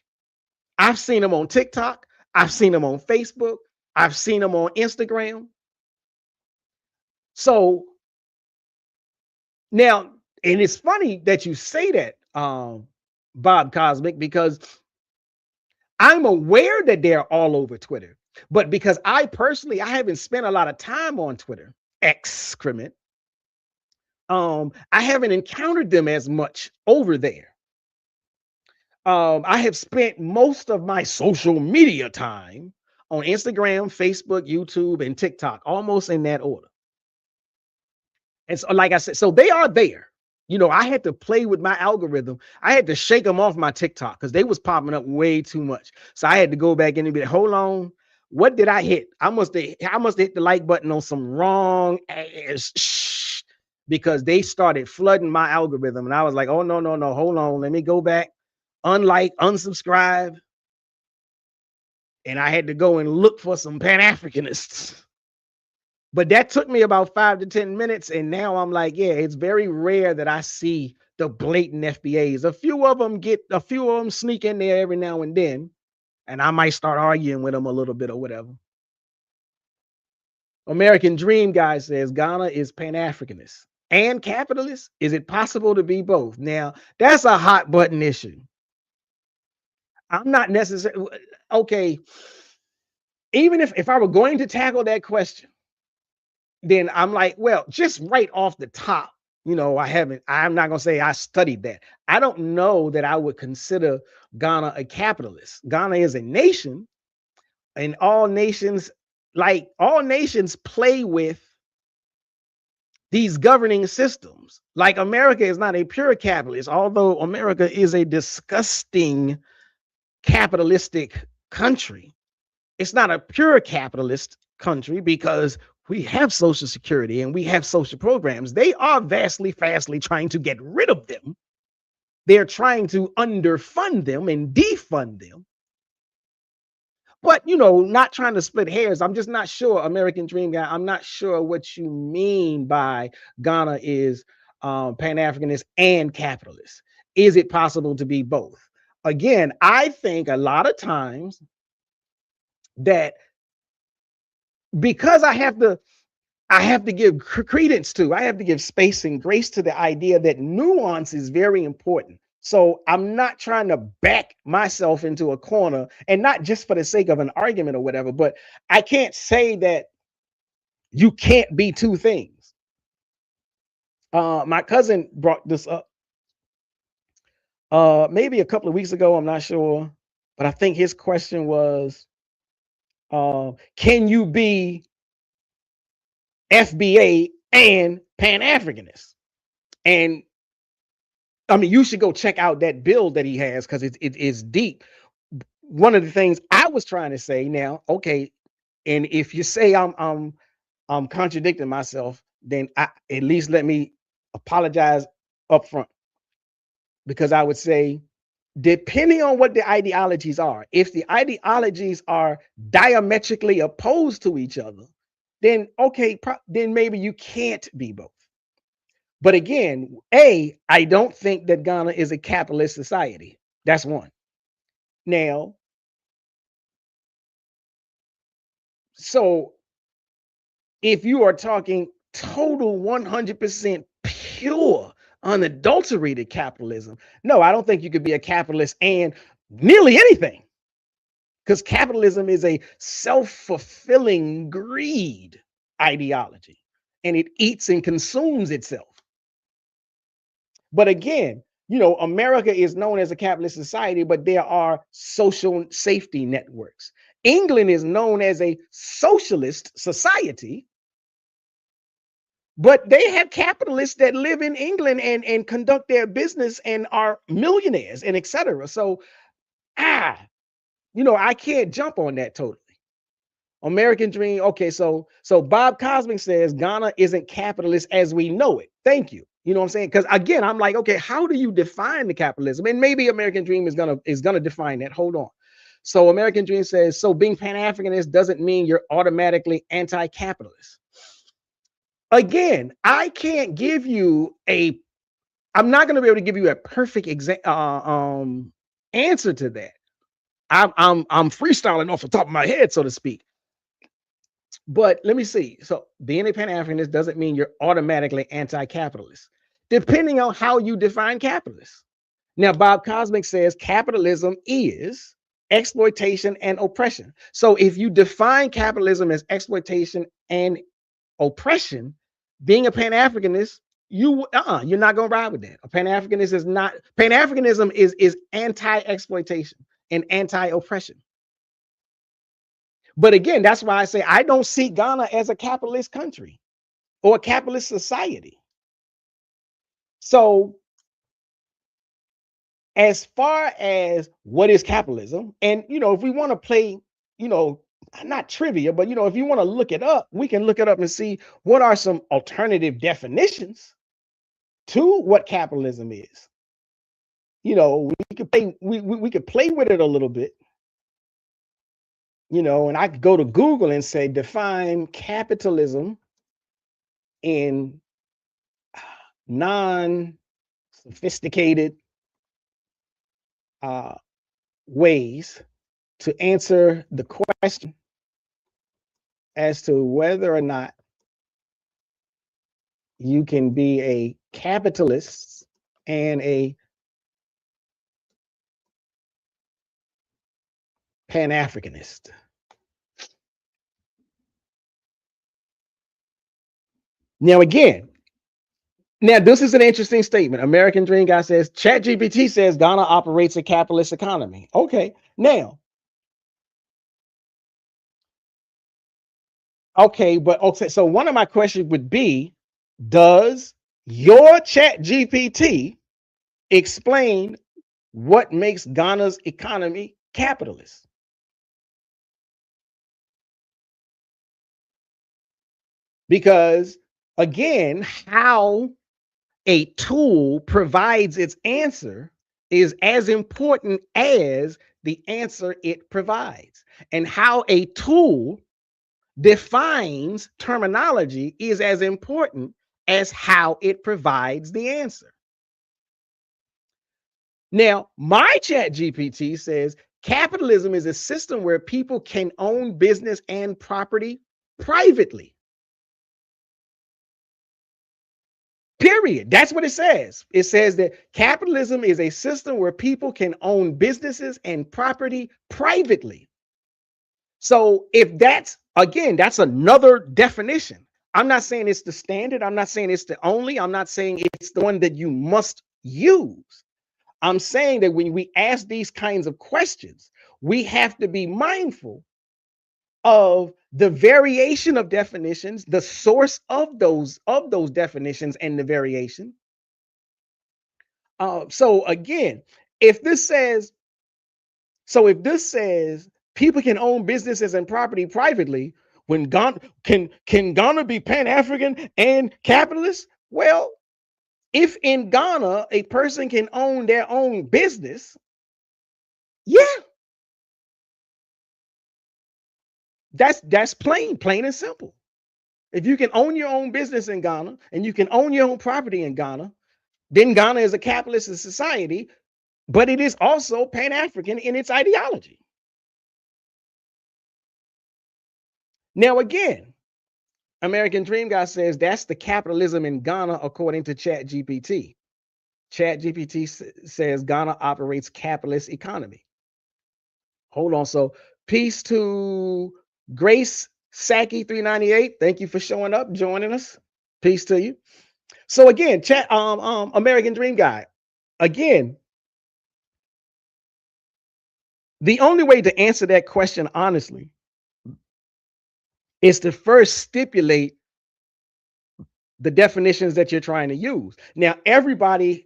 I've seen them on TikTok. I've seen them on Facebook. I've seen them on Instagram. So now, and it's funny that you say that, Bob Cosmic, because I'm aware that they're all over Twitter, but because I haven't spent a lot of time on Twitter, excrement, I haven't encountered them as much over there. I have spent most of my social media time on Instagram, Facebook, YouTube, and TikTok, almost in that order. And so, like I said, so they are there. You know, I had to play with my algorithm. I had to shake them off my TikTok because they was popping up way too much. So I had to go back in and be like, hold on, what did I hit? I must have hit the like button on some wrong ass because they started flooding my algorithm. And I was like, oh, no, hold on. Let me go back, unlike, unsubscribe. And I had to go and look for some Pan-Africanists. But that took me about 5 to 10 minutes. And now I'm like, yeah, it's very rare that I see the blatant FBAs. A few of them sneak in there every now and then. And I might start arguing with them a little bit or whatever. American Dream guy says Ghana is Pan-Africanist and capitalist. Is it possible to be both? Now, that's a hot button issue. I'm not necessarily, okay. Even if I were going to tackle that question, then I'm like, well, just right off the top, you know, I'm not going to say I studied that. I don't know that I would consider Ghana a capitalist. Ghana is a nation, and all nations play with these governing systems. Like America is not a pure capitalist, although America is a disgusting capitalistic country. It's not a pure capitalist country because we have Social Security and we have social programs. They are fastly trying to get rid of them. They're trying to underfund them and defund them. But, you know, not trying to split hairs. I'm just not sure, American Dream guy. I'm not sure what you mean by Ghana is Pan-Africanist and capitalist. Is it possible to be both? Again, I think a lot of times that because I have to give credence to, I have to give space and grace to the idea that nuance is very important. So I'm not trying to back myself into a corner, and not just for the sake of an argument or whatever, but I can't say that you can't be two things. My cousin brought this up maybe a couple of weeks ago, I'm not sure, but I think his question was, can you be FBA and Pan-Africanist? And I mean, you should go check out that bill that he has because it's deep. One of the things I was trying to say now, okay, and if you say I'm contradicting myself, then at least let me apologize up front, because I would say, depending on what the ideologies are, if the ideologies are diametrically opposed to each other, then okay, then maybe you can't be both. But again, I don't think that Ghana is a capitalist society. That's one. Now, so if you are talking total 100% pure, unadulterated capitalism, no, I don't think you could be a capitalist and nearly anything, because capitalism is a self-fulfilling greed ideology, and it eats and consumes itself. But again, you know, America is known as a capitalist society, but there are social safety networks. England is known as a socialist society, but they have capitalists that live in England and conduct their business and are millionaires and etc. So, you know, I can't jump on that totally. American Dream. Okay, so Bob Cosmic says Ghana isn't capitalist as we know it. Thank you. You know what I'm saying? Because again, I'm like, okay, how do you define the capitalism? And maybe American Dream is gonna define that. Hold on. So American Dream says, so being Pan-Africanist doesn't mean you're automatically anti-capitalist. Again, I can't give you I'm not going to be able to give you a perfect answer to that. I'm freestyling off the top of my head, so to speak. But let me see. So being a Pan-Africanist doesn't mean you're automatically anti-capitalist, depending on how you define capitalist. Now, Bob Cosmic says capitalism is exploitation and oppression. So if you define capitalism as exploitation and oppression, being a Pan-Africanist, you're not going to ride with that. A Pan-Africanist is not, Pan-Africanism is anti-exploitation and anti-oppression. But again, that's why I say I don't see Ghana as a capitalist country or a capitalist society. So as far as what is capitalism, and if we want to play, not trivia, but if you want to look it up, we can look it up and see what are some alternative definitions to what capitalism is. We could play, we could play with it a little bit. And I could go to Google and say, define capitalism in non-sophisticated ways to answer the question as to whether or not you can be a capitalist and a Pan-Africanist. Now, again, this is an interesting statement. American Dream Guy says, ChatGPT says Ghana operates a capitalist economy. Okay, now. Okay, so one of my questions would be, does your ChatGPT explain what makes Ghana's economy capitalist? Because again, how a tool provides its answer is as important as the answer it provides. And how a tool defines terminology is as important as how it provides the answer. Now, my ChatGPT says capitalism is a system where people can own business and property privately. Period. That's what it says. It says that capitalism is a system where people can own businesses and property privately. So if that's another definition. I'm not saying it's the standard. I'm not saying it's the only. I'm not saying it's the one that you must use. I'm saying that when we ask these kinds of questions, we have to be mindful of the variation of definitions, the source of those definitions and the variation. So again, if this says people can own businesses and property privately, when Ghana can Ghana be Pan-African and capitalist? Well, if in Ghana a person can own their own business, yeah, that's plain and simple. If you can own your own business in Ghana and you can own your own property in Ghana, then Ghana is a capitalist society, but it is also Pan-African in its ideology. Now, again, American Dream Guy says that's the capitalism in Ghana according to ChatGPT. ChatGPT says Ghana operates capitalist economy. Hold on. So peace to Grace Saki 398. Thank you for showing up, joining us. Peace to you. So again, American Dream Guy. Again, the only way to answer that question honestly is to first stipulate the definitions that you're trying to use. Now, everybody,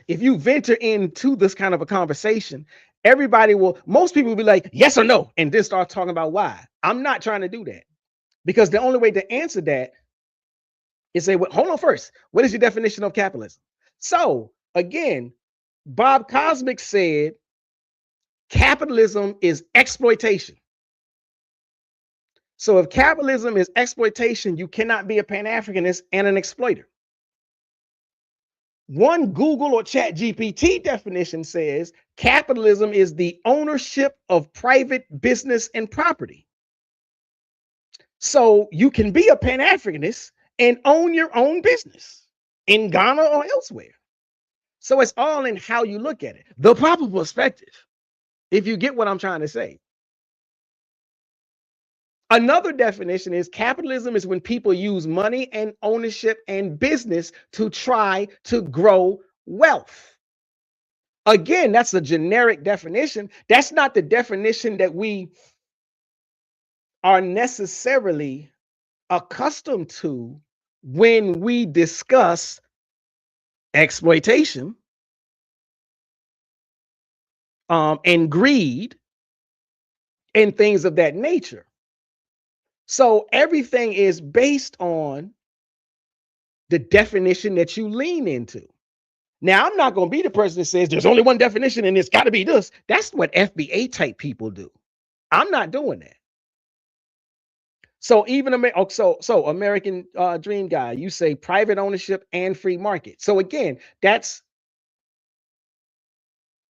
if you venture into this kind of a conversation, most people will be like, yes or no, and then start talking about why. I'm not trying to do that, because the only way to answer that is say, well, hold on first. What is your definition of capitalism? So again, Bob Cosmic said Capitalism is exploitation. So if capitalism is exploitation, you cannot be a Pan-Africanist and an exploiter. One Google or Chat GPT definition says capitalism is the ownership of private business and property. So you can be a Pan-Africanist and own your own business in Ghana or elsewhere. So it's all in how you look at it. The proper perspective, if you get what I'm trying to say. Another definition is capitalism is when people use money and ownership and business to try to grow wealth. Again, that's a generic definition. That's not the definition that we are necessarily accustomed to when we discuss exploitation and greed and things of that nature. So everything is based on the definition that you lean into. Now, I'm not going to be the person that says there's only one definition and it's got to be this. That's what FBA type people do. I'm not doing that. So even American Dream Guy, you say private ownership and free market. So again, that's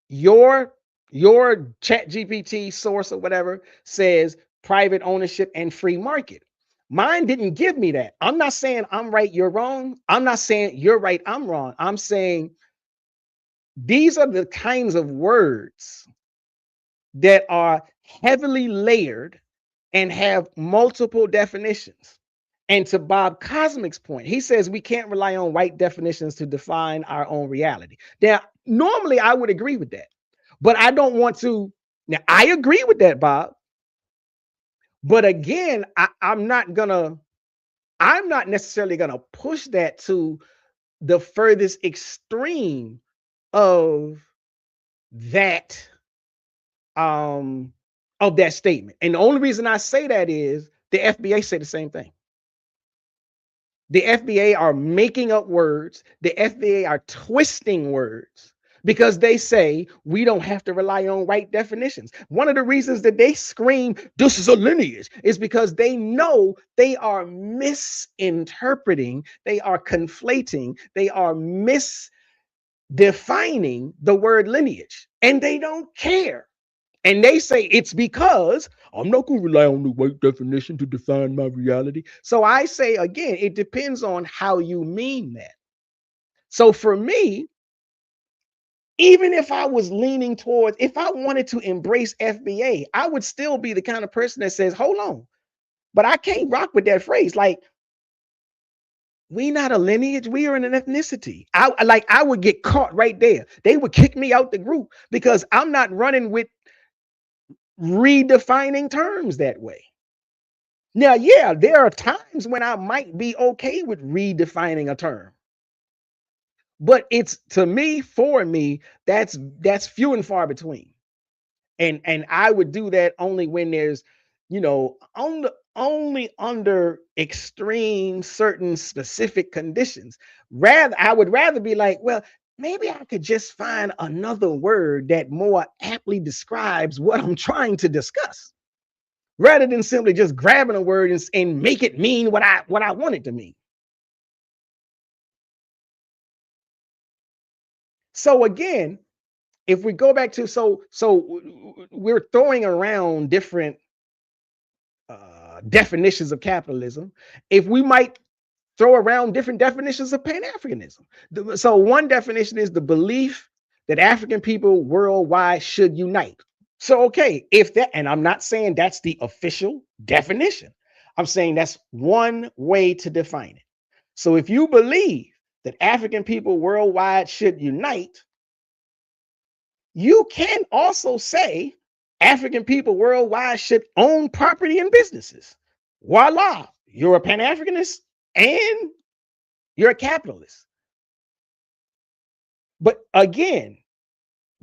your Chat GPT source or whatever says private ownership and free market. Mine didn't give me that. I'm not saying I'm right, you're wrong. I'm not saying you're right, I'm wrong. I'm saying these are the kinds of words that are heavily layered and have multiple definitions. And to Bob Cosmic's point, he says we can't rely on white definitions to define our own reality. Now, normally I would agree with that, but I don't want to. Now, I agree with that, Bob. But again, I'm not necessarily gonna push that to the furthest extreme of that statement. And the only reason I say that is the FBA say the same thing. The FBA are making up words. The FBA are twisting words because they say we don't have to rely on white definitions. One of the reasons that they scream, this is a lineage, is because they know they are misinterpreting, they are conflating, they are misdefining the word lineage, and they don't care. And they say it's because I'm not going to rely on the white definition to define my reality. So I say again, it depends on how you mean that. So for me, even if I was leaning towards, if I wanted to embrace FBA, I would still be the kind of person that says, hold on, but I can't rock with that phrase. Like, we not a lineage, we are an ethnicity. I would get caught right there. They would kick me out the group because I'm not running with redefining terms that way. Now, yeah, there are times when I might be okay with redefining a term. But it's, to me, for me, that's few and far between. And I would do that only when there's, only under extreme certain specific conditions. I would rather be like, well, maybe I could just find another word that more aptly describes what I'm trying to discuss, rather than simply just grabbing a word and make it mean what I want it to mean. So again, if we go back to, so we're throwing around different definitions of capitalism. If we might throw around different definitions of Pan-Africanism. So one definition is the belief that African people worldwide should unite. So, okay, if that, and I'm not saying that's the official definition, I'm saying that's one way to define it. So if you believe that African people worldwide should unite, you can also say African people worldwide should own property and businesses. Voila, you're a Pan-Africanist and you're a capitalist. But again,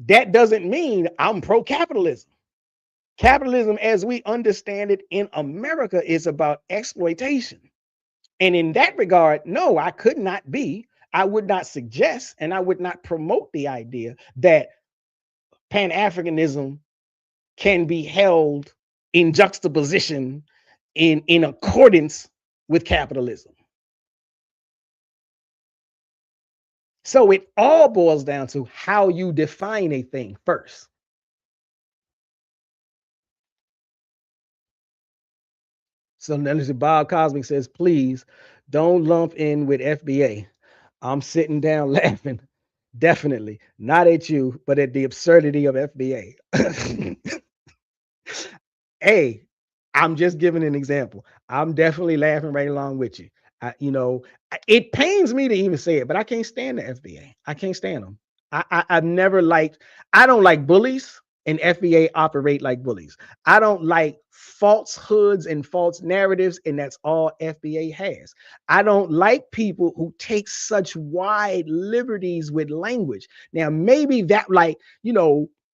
that doesn't mean I'm pro-capitalism. Capitalism, as we understand it in America, is about exploitation. And in that regard, no, I would not suggest, and I would not promote the idea that Pan-Africanism can be held in juxtaposition in accordance with capitalism. So it all boils down to how you define a thing first. So then Bob Cosmic says, please don't lump in with FBA. I'm sitting down laughing. Definitely not at you, but at the absurdity of FBA. Hey, I'm just giving an example. I'm definitely laughing right along with you. It pains me to even say it, but I can't stand the FBA. I can't stand them. I've never liked. I don't like bullies, and FBA operate like bullies. I don't like falsehoods and false narratives, and that's all FBA has. I don't like people who take such wide liberties with language. Now, maybe that,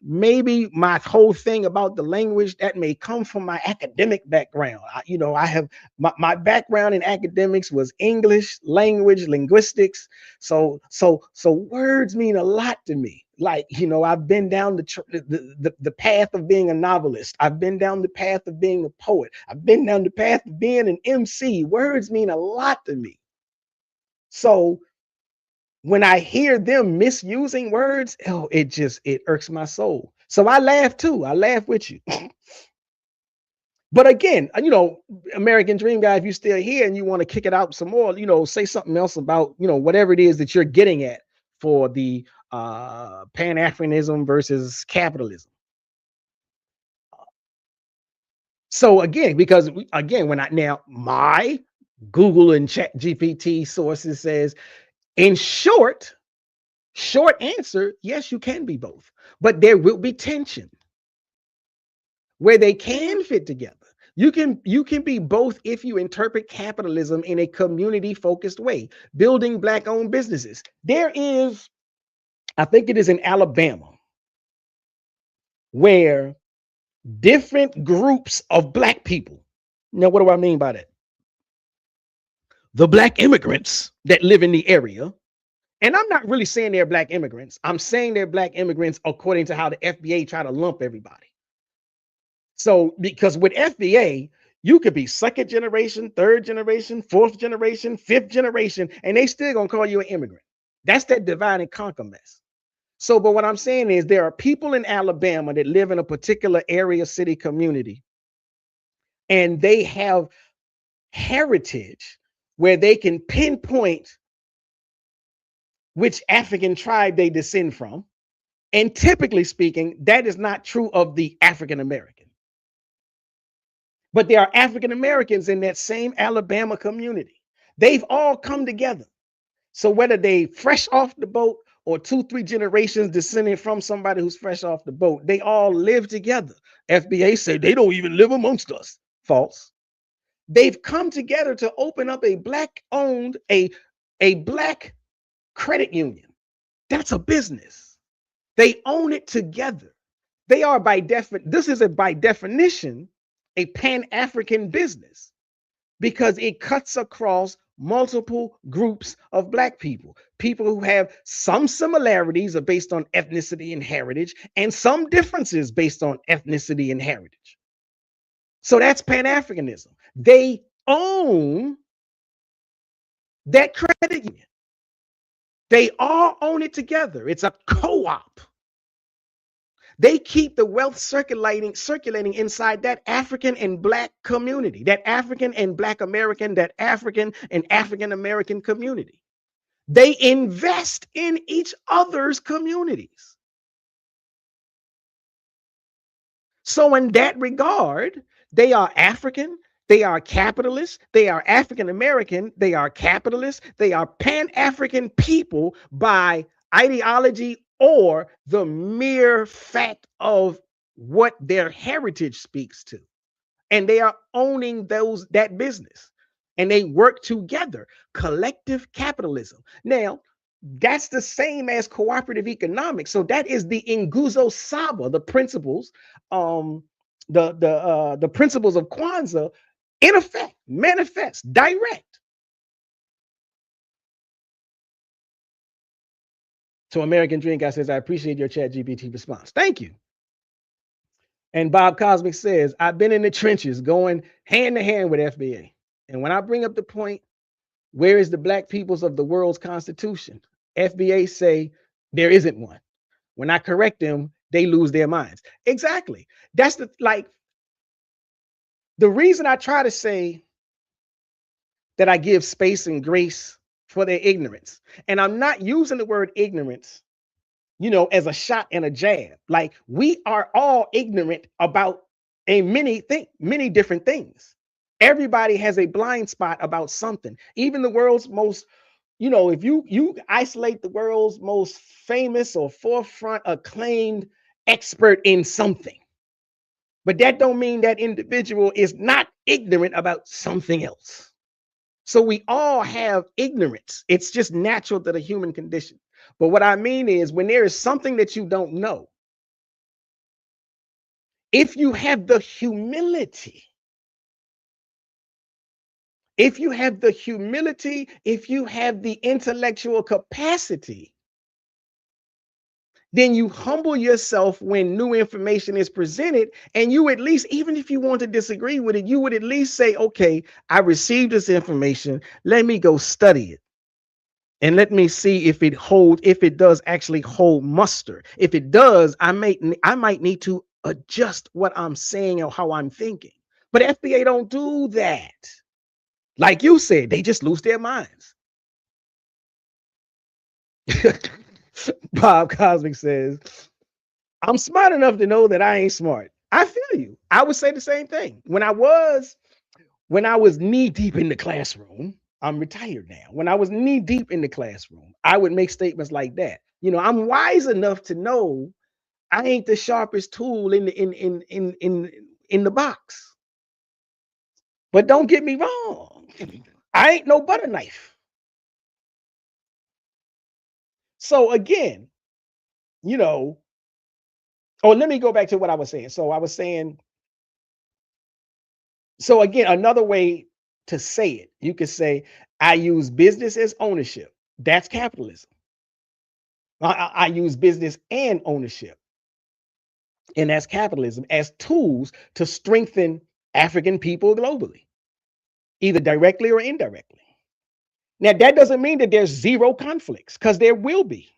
maybe my whole thing about the language that may come from my academic background. I have my background in academics was English language, linguistics. So words mean a lot to me. I've been down the path of being a novelist. I've been down the path of being a poet. I've been down the path of being an MC. Words mean a lot to me. So when I hear them misusing words, it irks my soul. So I laugh too. I laugh with you. But again, American Dream Guy, if you're still here and you want to kick it out some more, say something else about, whatever it is that you're getting at for the Pan-Africanism versus capitalism. So again, because my Google and Chat GPT sources says, in short answer, yes, you can be both, but there will be tension where they can fit together. You can be both if you interpret capitalism in a community focused way, building Black owned businesses. There is, I think it is in Alabama, where different groups of Black people. Now, what do I mean by that? The Black immigrants that live in the area. And I'm not really saying they're Black immigrants. I'm saying they're Black immigrants according to how the FBA try to lump everybody. So, because with FBA, you could be second generation, third generation, fourth generation, fifth generation, and they still gonna call you an immigrant. That's that divide and conquer mess. So, but what I'm saying is there are people in Alabama that live in a particular area, city, community, and they have heritage where they can pinpoint which African tribe they descend from. And typically speaking, that is not true of the African American. But there are African Americans in that same Alabama community. They've all come together. So whether they fresh off the boat or 2-3 generations descending from somebody who's fresh off the boat, they all live together. FBA said they don't even live amongst us. False. They've come together to open up a Black owned, a Black credit union. That's a business. They own it together. They are by definition a Pan-African business because it cuts across multiple groups of Black people who have some similarities are based on ethnicity and heritage, and some differences based on ethnicity and heritage. So that's Pan-Africanism. They own that credit union. They all own it together. It's a co-op. They keep the wealth circulating inside that African and Black community, that African and Black American, that African and African American community. They invest in each other's communities. So in that regard, they are African, they are capitalists, they are African American, they are capitalists, they are Pan-African people by ideology or the mere fact of what their heritage speaks to. And they are owning that business. And they work together. Collective capitalism. Now, that's the same as cooperative economics. So that is the Nguzo Saba, the principles, the principles of Kwanzaa, in effect, manifest, direct. So American Dream Guy says, I appreciate your Chat GPT response. Thank you. And Bob Cosmic says, I've been in the trenches going hand to hand with FBA. And when I bring up the point, where is the black peoples of the world's constitution? FBA say there isn't one. When I correct them, they lose their minds. Exactly. That's the reason I try to say that I give space and grace for their ignorance. And I'm not using the word ignorance, as a shot and a jab. Like, we are all ignorant about many different things. Everybody has a blind spot about something. Even the world's most, if you isolate the world's most famous or forefront acclaimed expert in something, but that don't mean that individual is not ignorant about something else. So we all have ignorance. It's just natural to the human condition. But what I mean is, when there is something that you don't know, if you have the humility, if you have the intellectual capacity, then you humble yourself when new information is presented. And you, at least, even if you want to disagree with it, you would at least say, okay, I received this information. Let me go study it. And let me see if it does actually hold muster. If it does, I might need to adjust what I'm saying or how I'm thinking. But FBA don't do that. Like you said, they just lose their minds. Bob Cosmic says, I'm smart enough to know that I ain't smart. I feel you. I would say the same thing. When I was knee deep in the classroom, I'm retired now. When I was knee deep in the classroom, I would make statements like that. I'm wise enough to know I ain't the sharpest tool in the box. But don't get me wrong, I ain't no butter knife. So again, let me go back to what I was saying. So again, another way to say it, you could say, I use business as ownership. That's capitalism. I use business and ownership, and that's capitalism, as tools to strengthen African people globally, either directly or indirectly. Now, that doesn't mean that there's zero conflicts, because there will be.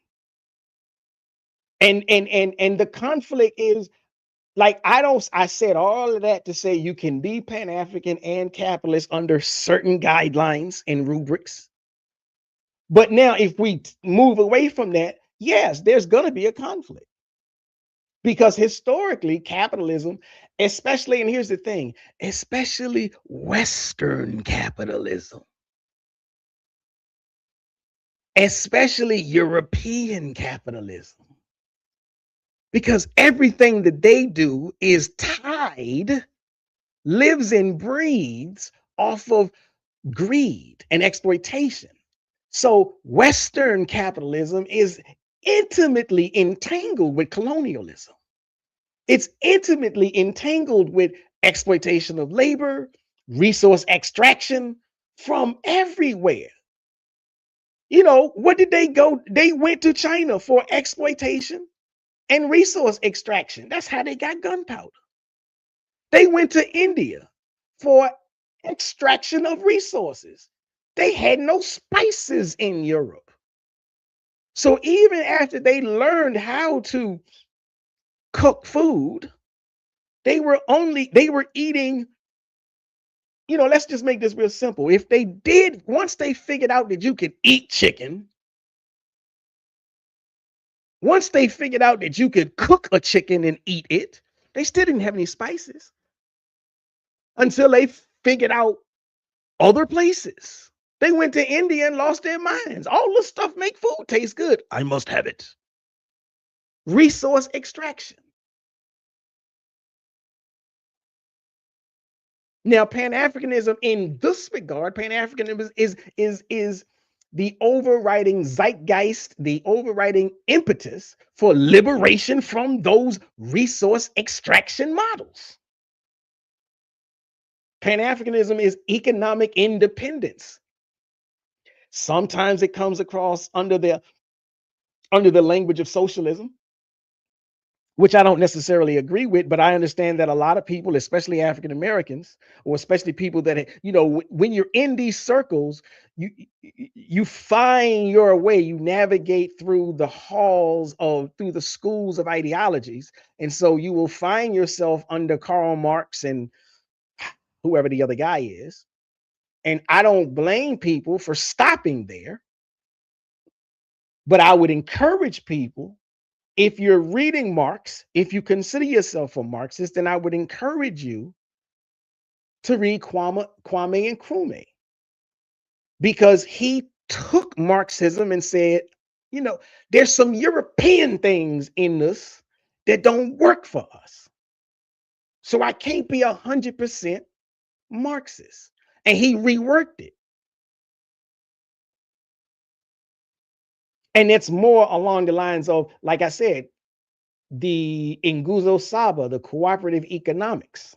And the conflict is, like, I said all of that to say you can be Pan-African and capitalist under certain guidelines and rubrics. But now, if we move away from that, yes, there's going to be a conflict. Because historically, capitalism, especially, and here's the thing, especially Western capitalism, especially European capitalism, because everything that they do is tied, lives and breathes off of greed and exploitation. So Western capitalism is intimately entangled with colonialism. It's intimately entangled with exploitation of labor, resource extraction from everywhere. What did they go? They went to China for exploitation and resource extraction. That's how they got gunpowder. They went to India for extraction of resources. They had no spices in Europe. So even after they learned how to cook food, they were eating, let's just make this real simple. Once they figured out that you could eat chicken, once they figured out that you could cook a chicken and eat it, they still didn't have any spices until they figured out other places. They went to India and lost their minds. All this stuff make food taste good. I must have it. Resource extraction. Now, Pan-Africanism, in this regard, Pan-Africanism is the overriding zeitgeist, the overriding impetus for liberation from those resource extraction models. Pan-Africanism is economic independence. Sometimes it comes across under the language of socialism. which I don't necessarily agree with, but I understand that a lot of people, especially African Americans, or especially people that, when you're in these circles, you find your way, you navigate through the halls of, through the schools of ideologies. And so you will find yourself under Karl Marx and whoever the other guy is. And I don't blame people for stopping there, but I would encourage people, if you're reading Marx, if you consider yourself a Marxist, then I would encourage you to read Kwame Nkrumah, because he took Marxism and said, there's some European things in us that don't work for us. So I can't be 100% Marxist. And he reworked it. And it's more along the lines of, like I said, the Nguzo Saba, the cooperative economics.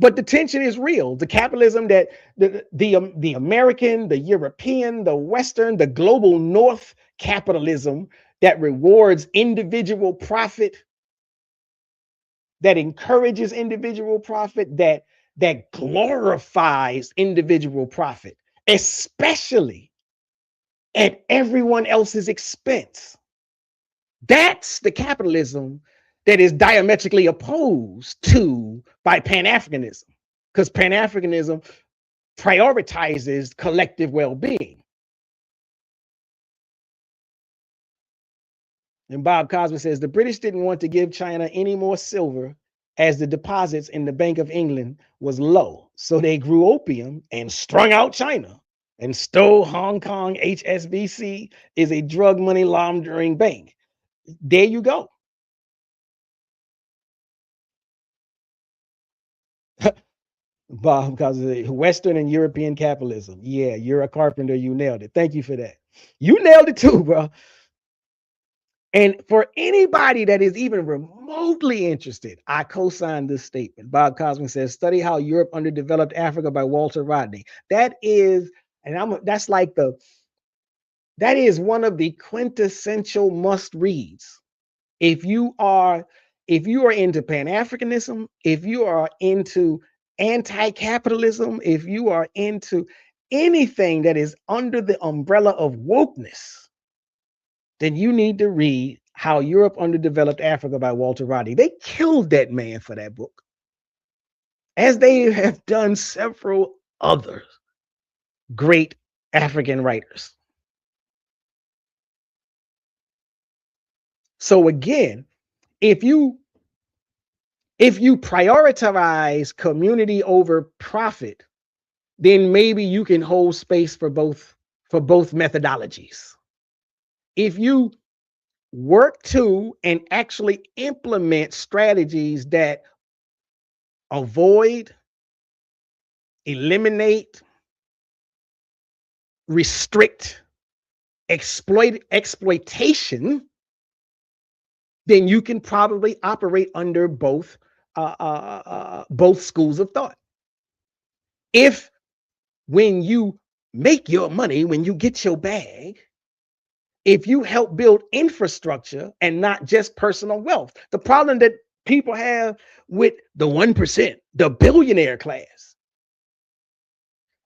But the tension is real. The capitalism that the American, the European, the Western, the global North capitalism that rewards individual profit, that encourages individual profit, that glorifies individual profit, especially at everyone else's expense. That's the capitalism that is diametrically opposed to by Pan-Africanism, because Pan-Africanism prioritizes collective well-being. And Bob Cosby says, the British didn't want to give China any more silver as the deposits in the Bank of England was low. So they grew opium and strung out China and stole Hong Kong. HSBC is a drug money laundering bank. There you go. Bob, because of Western and European capitalism. Yeah, you're a carpenter. You nailed it. Thank you for that. You nailed it too, bro. And for anybody that is even remotely interested, I co-sign this statement. Bob Cosman says, study how Europe underdeveloped Africa by Walter Rodney. That is, that is one of the quintessential must reads. If you are into Pan-Africanism, if you are into anti-capitalism, if you are into anything that is under the umbrella of wokeness, then you need to read How Europe Underdeveloped Africa by Walter Rodney. They killed that man for that book, as they have done several other great African writers. So again, if you prioritize community over profit, then maybe you can hold space for both methodologies. If you work to and actually implement strategies that avoid, eliminate, restrict, exploitation, then you can probably operate under both schools of thought. If when you make your money, when you get your bag, if you help build infrastructure and not just personal wealth, the problem that people have with the 1%, the billionaire class,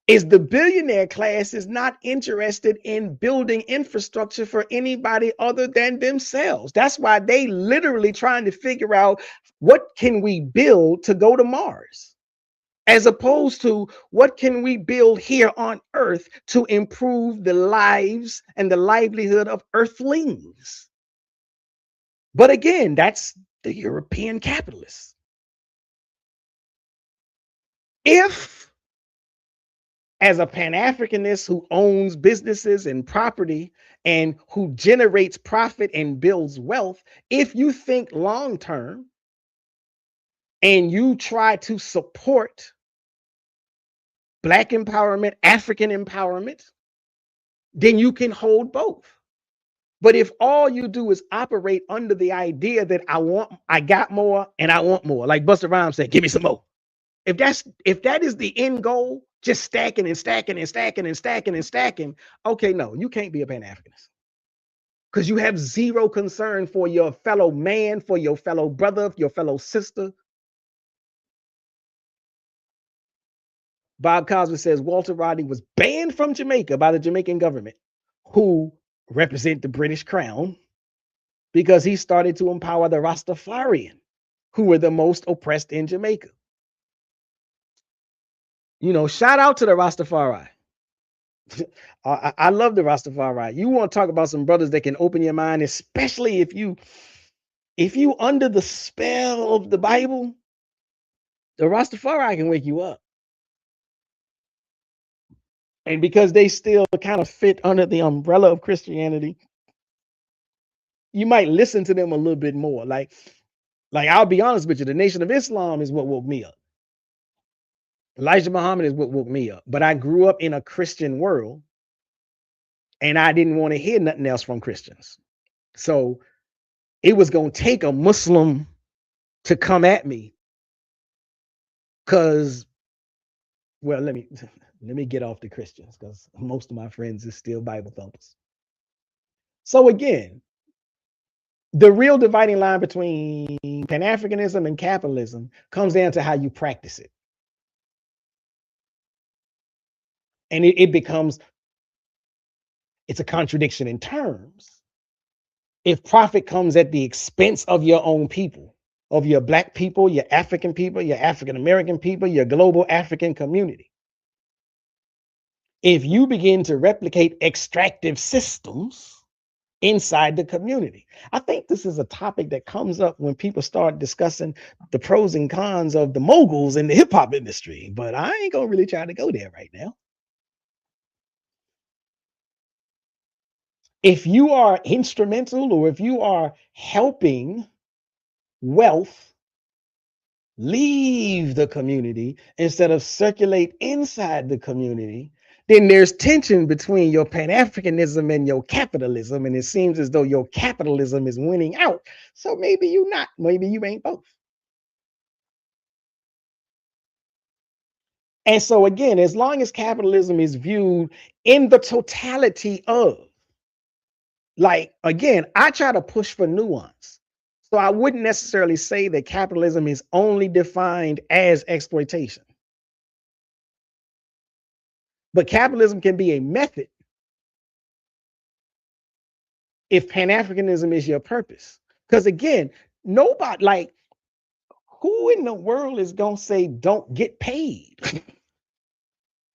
is the billionaire class is not interested in building infrastructure for anybody other than themselves. That's why they literally trying to figure out, what can we build to go to Mars, as opposed to what can we build here on Earth to improve the lives and the livelihood of Earthlings. But again, that's the European capitalists. If, as a Pan-Africanist who owns businesses and property and who generates profit and builds wealth, if you think long-term and you try to support Black empowerment, African empowerment, then you can hold both. But if all you do is operate under the idea that I got more and I want more, like Busta Rhymes said, give me some more. If that is the end goal, just stacking and stacking and stacking and stacking and stacking, okay, no, you can't be a Pan-Africanist. because you have zero concern for your fellow man, for your fellow brother, your fellow sister. Bob Cosby says Walter Rodney was banned from Jamaica by the Jamaican government, who represent the British Crown, because he started to empower the Rastafarian, who were the most oppressed in Jamaica. You know, shout out to the Rastafari. I love the Rastafari. You want to talk about some brothers that can open your mind, especially if you under the spell of the Bible, the Rastafari can wake you up. And because they still kind of fit under the umbrella of Christianity, you might listen to them a little bit more. Like I'll be honest with you, the Nation of Islam is what woke me up. Elijah Muhammad is what woke me up. But I grew up in a Christian world, and I didn't want to hear nothing else from Christians. So it was going to take a Muslim to come at me, because, well, let me get off the Christians, because most of my friends is still Bible thumpers. So again, the real dividing line between Pan-Africanism and capitalism comes down to how you practice it. And it becomes, it's a contradiction in terms if profit comes at the expense of your own people, of your Black people, your African people, your African American people, your global African community. If you begin to replicate extractive systems inside the community. I think this is a topic that comes up when people start discussing the pros and cons of the moguls in the hip hop industry, but I ain't gonna really try to go there right now. If you are instrumental, or if you are helping wealth leave the community instead of circulate inside the community, then there's tension between your Pan-Africanism and your capitalism, and it seems as though your capitalism is winning out. So maybe you not, maybe you ain't both. And so again, as long as capitalism is viewed in the totality of, like, again, I try to push for nuance. So I wouldn't necessarily say that capitalism is only defined as exploitation. But capitalism can be a method if Pan-Africanism is your purpose. Because again, nobody, like, who in the world is going to say don't get paid?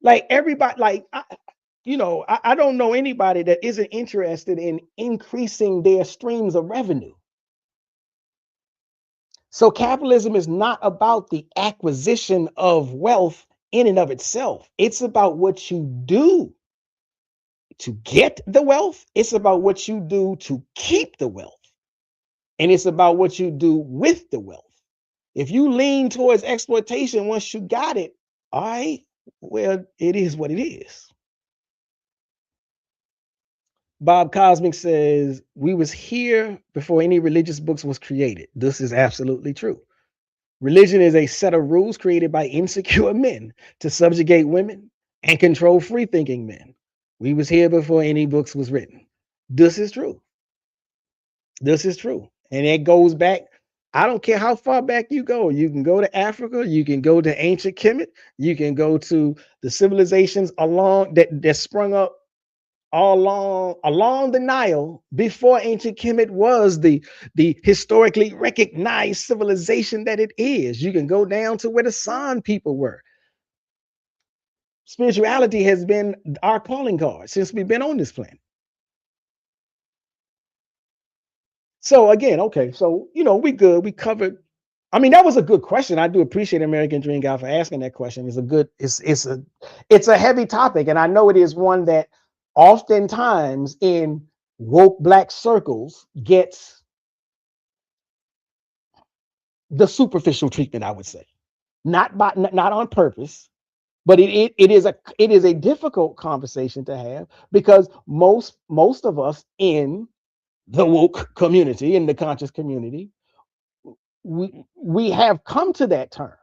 Like everybody, like, I don't know anybody that isn't interested in increasing their streams of revenue. So capitalism is not about the acquisition of wealth in and of itself. It's about what you do to get the wealth. It's about what you do to keep the wealth. And it's about what you do with the wealth. If you lean towards exploitation once you got it, all right, well, it is what it is. Bob Cosmic says, we was here before any religious books was created. This is absolutely true. Religion is a set of rules created by insecure men to subjugate women and control free-thinking men. We was here before any books was written. This is true. This is true. And it goes back, I don't care how far back you go. You can go to Africa, you can go to ancient Kemet, you can go to the civilizations along that sprung up all along the Nile before ancient Kemet was the historically recognized civilization that it is. You can go down to where the San people were. Spirituality has been our calling card since we've been on this planet. So again, okay, so we good. We covered. I mean, that was a good question. I do appreciate American Dream Guy for asking that question. It's a heavy topic, and I know it is one that oftentimes in woke Black circles gets the superficial treatment, I would say. Not on purpose, but it is a difficult conversation to have, because most of us in the woke community, in the conscious community, we have come to that term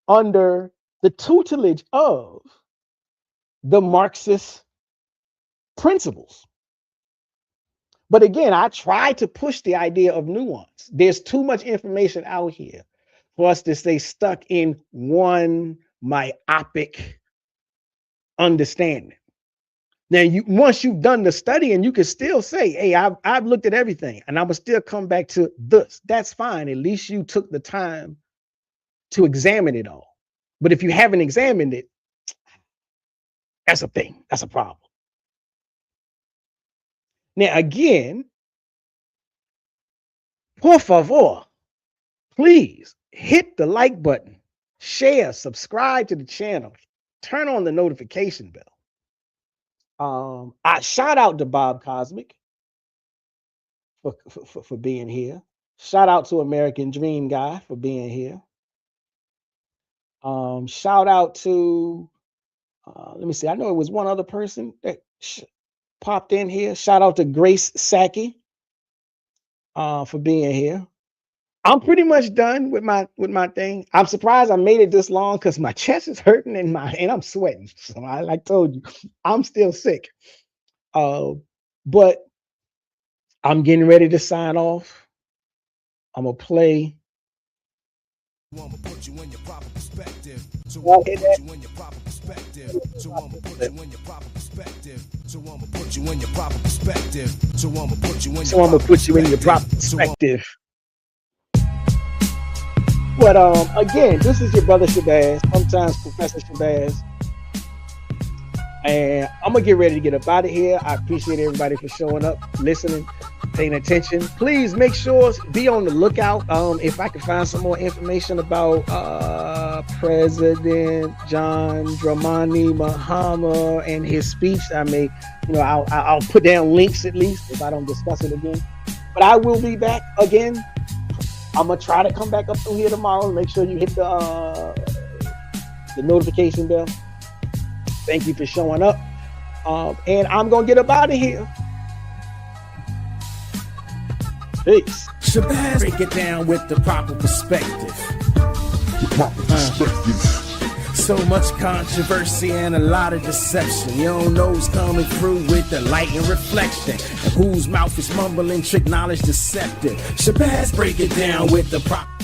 under the tutelage of the Marxist principles. But again, I try to push the idea of nuance. There's too much information out here for us to stay stuck in one myopic understanding. Now, once you've done the study, and you can still say, hey, I've looked at everything, and I will still come back to this. That's fine. At least you took the time to examine it all. But if you haven't examined it, that's a thing. That's a problem. Now, again, por favor, please hit the like button, share, subscribe to the channel, turn on the notification bell. I shout out to Bob Cosmic for being here. Shout out to American Dream Guy for being here. Shout out to, let me see, I know it was one other person that popped in here. Shout out to Grace Saki for being here. I'm pretty much done with my thing. I'm surprised I made it this long because my chest is hurting and I'm sweating. So I told you, I'm still sick. But I'm getting ready to sign off. I'm gonna play. I'm gonna put you in your proper perspective. So I'm gonna put you in your proper perspective. So I'm gonna put you in your proper perspective. So I'm gonna put you in your proper perspective. So I'm gonna put you in your proper perspective. But again, this is your brother Shabazz, sometimes Professor Shabazz. And I'm gonna get ready to get up out of here. I appreciate everybody for showing up, listening, paying attention. Please make sure, be on the lookout. If I can find some more information about President John Dramani Mahama and his speech, I may, I'll put down links at least if I don't discuss it again. But I will be back again. I'm gonna try to come back up through here tomorrow. Make sure you hit the notification bell. Thank you for showing up. And I'm gonna get up out of here. Peace. Shabazz, break it down with the proper perspective. So much controversy and a lot of deception. You don't know who's coming through with the light and reflection, and whose mouth is mumbling, trick knowledge deceptive. Shabazz, break it down with the proper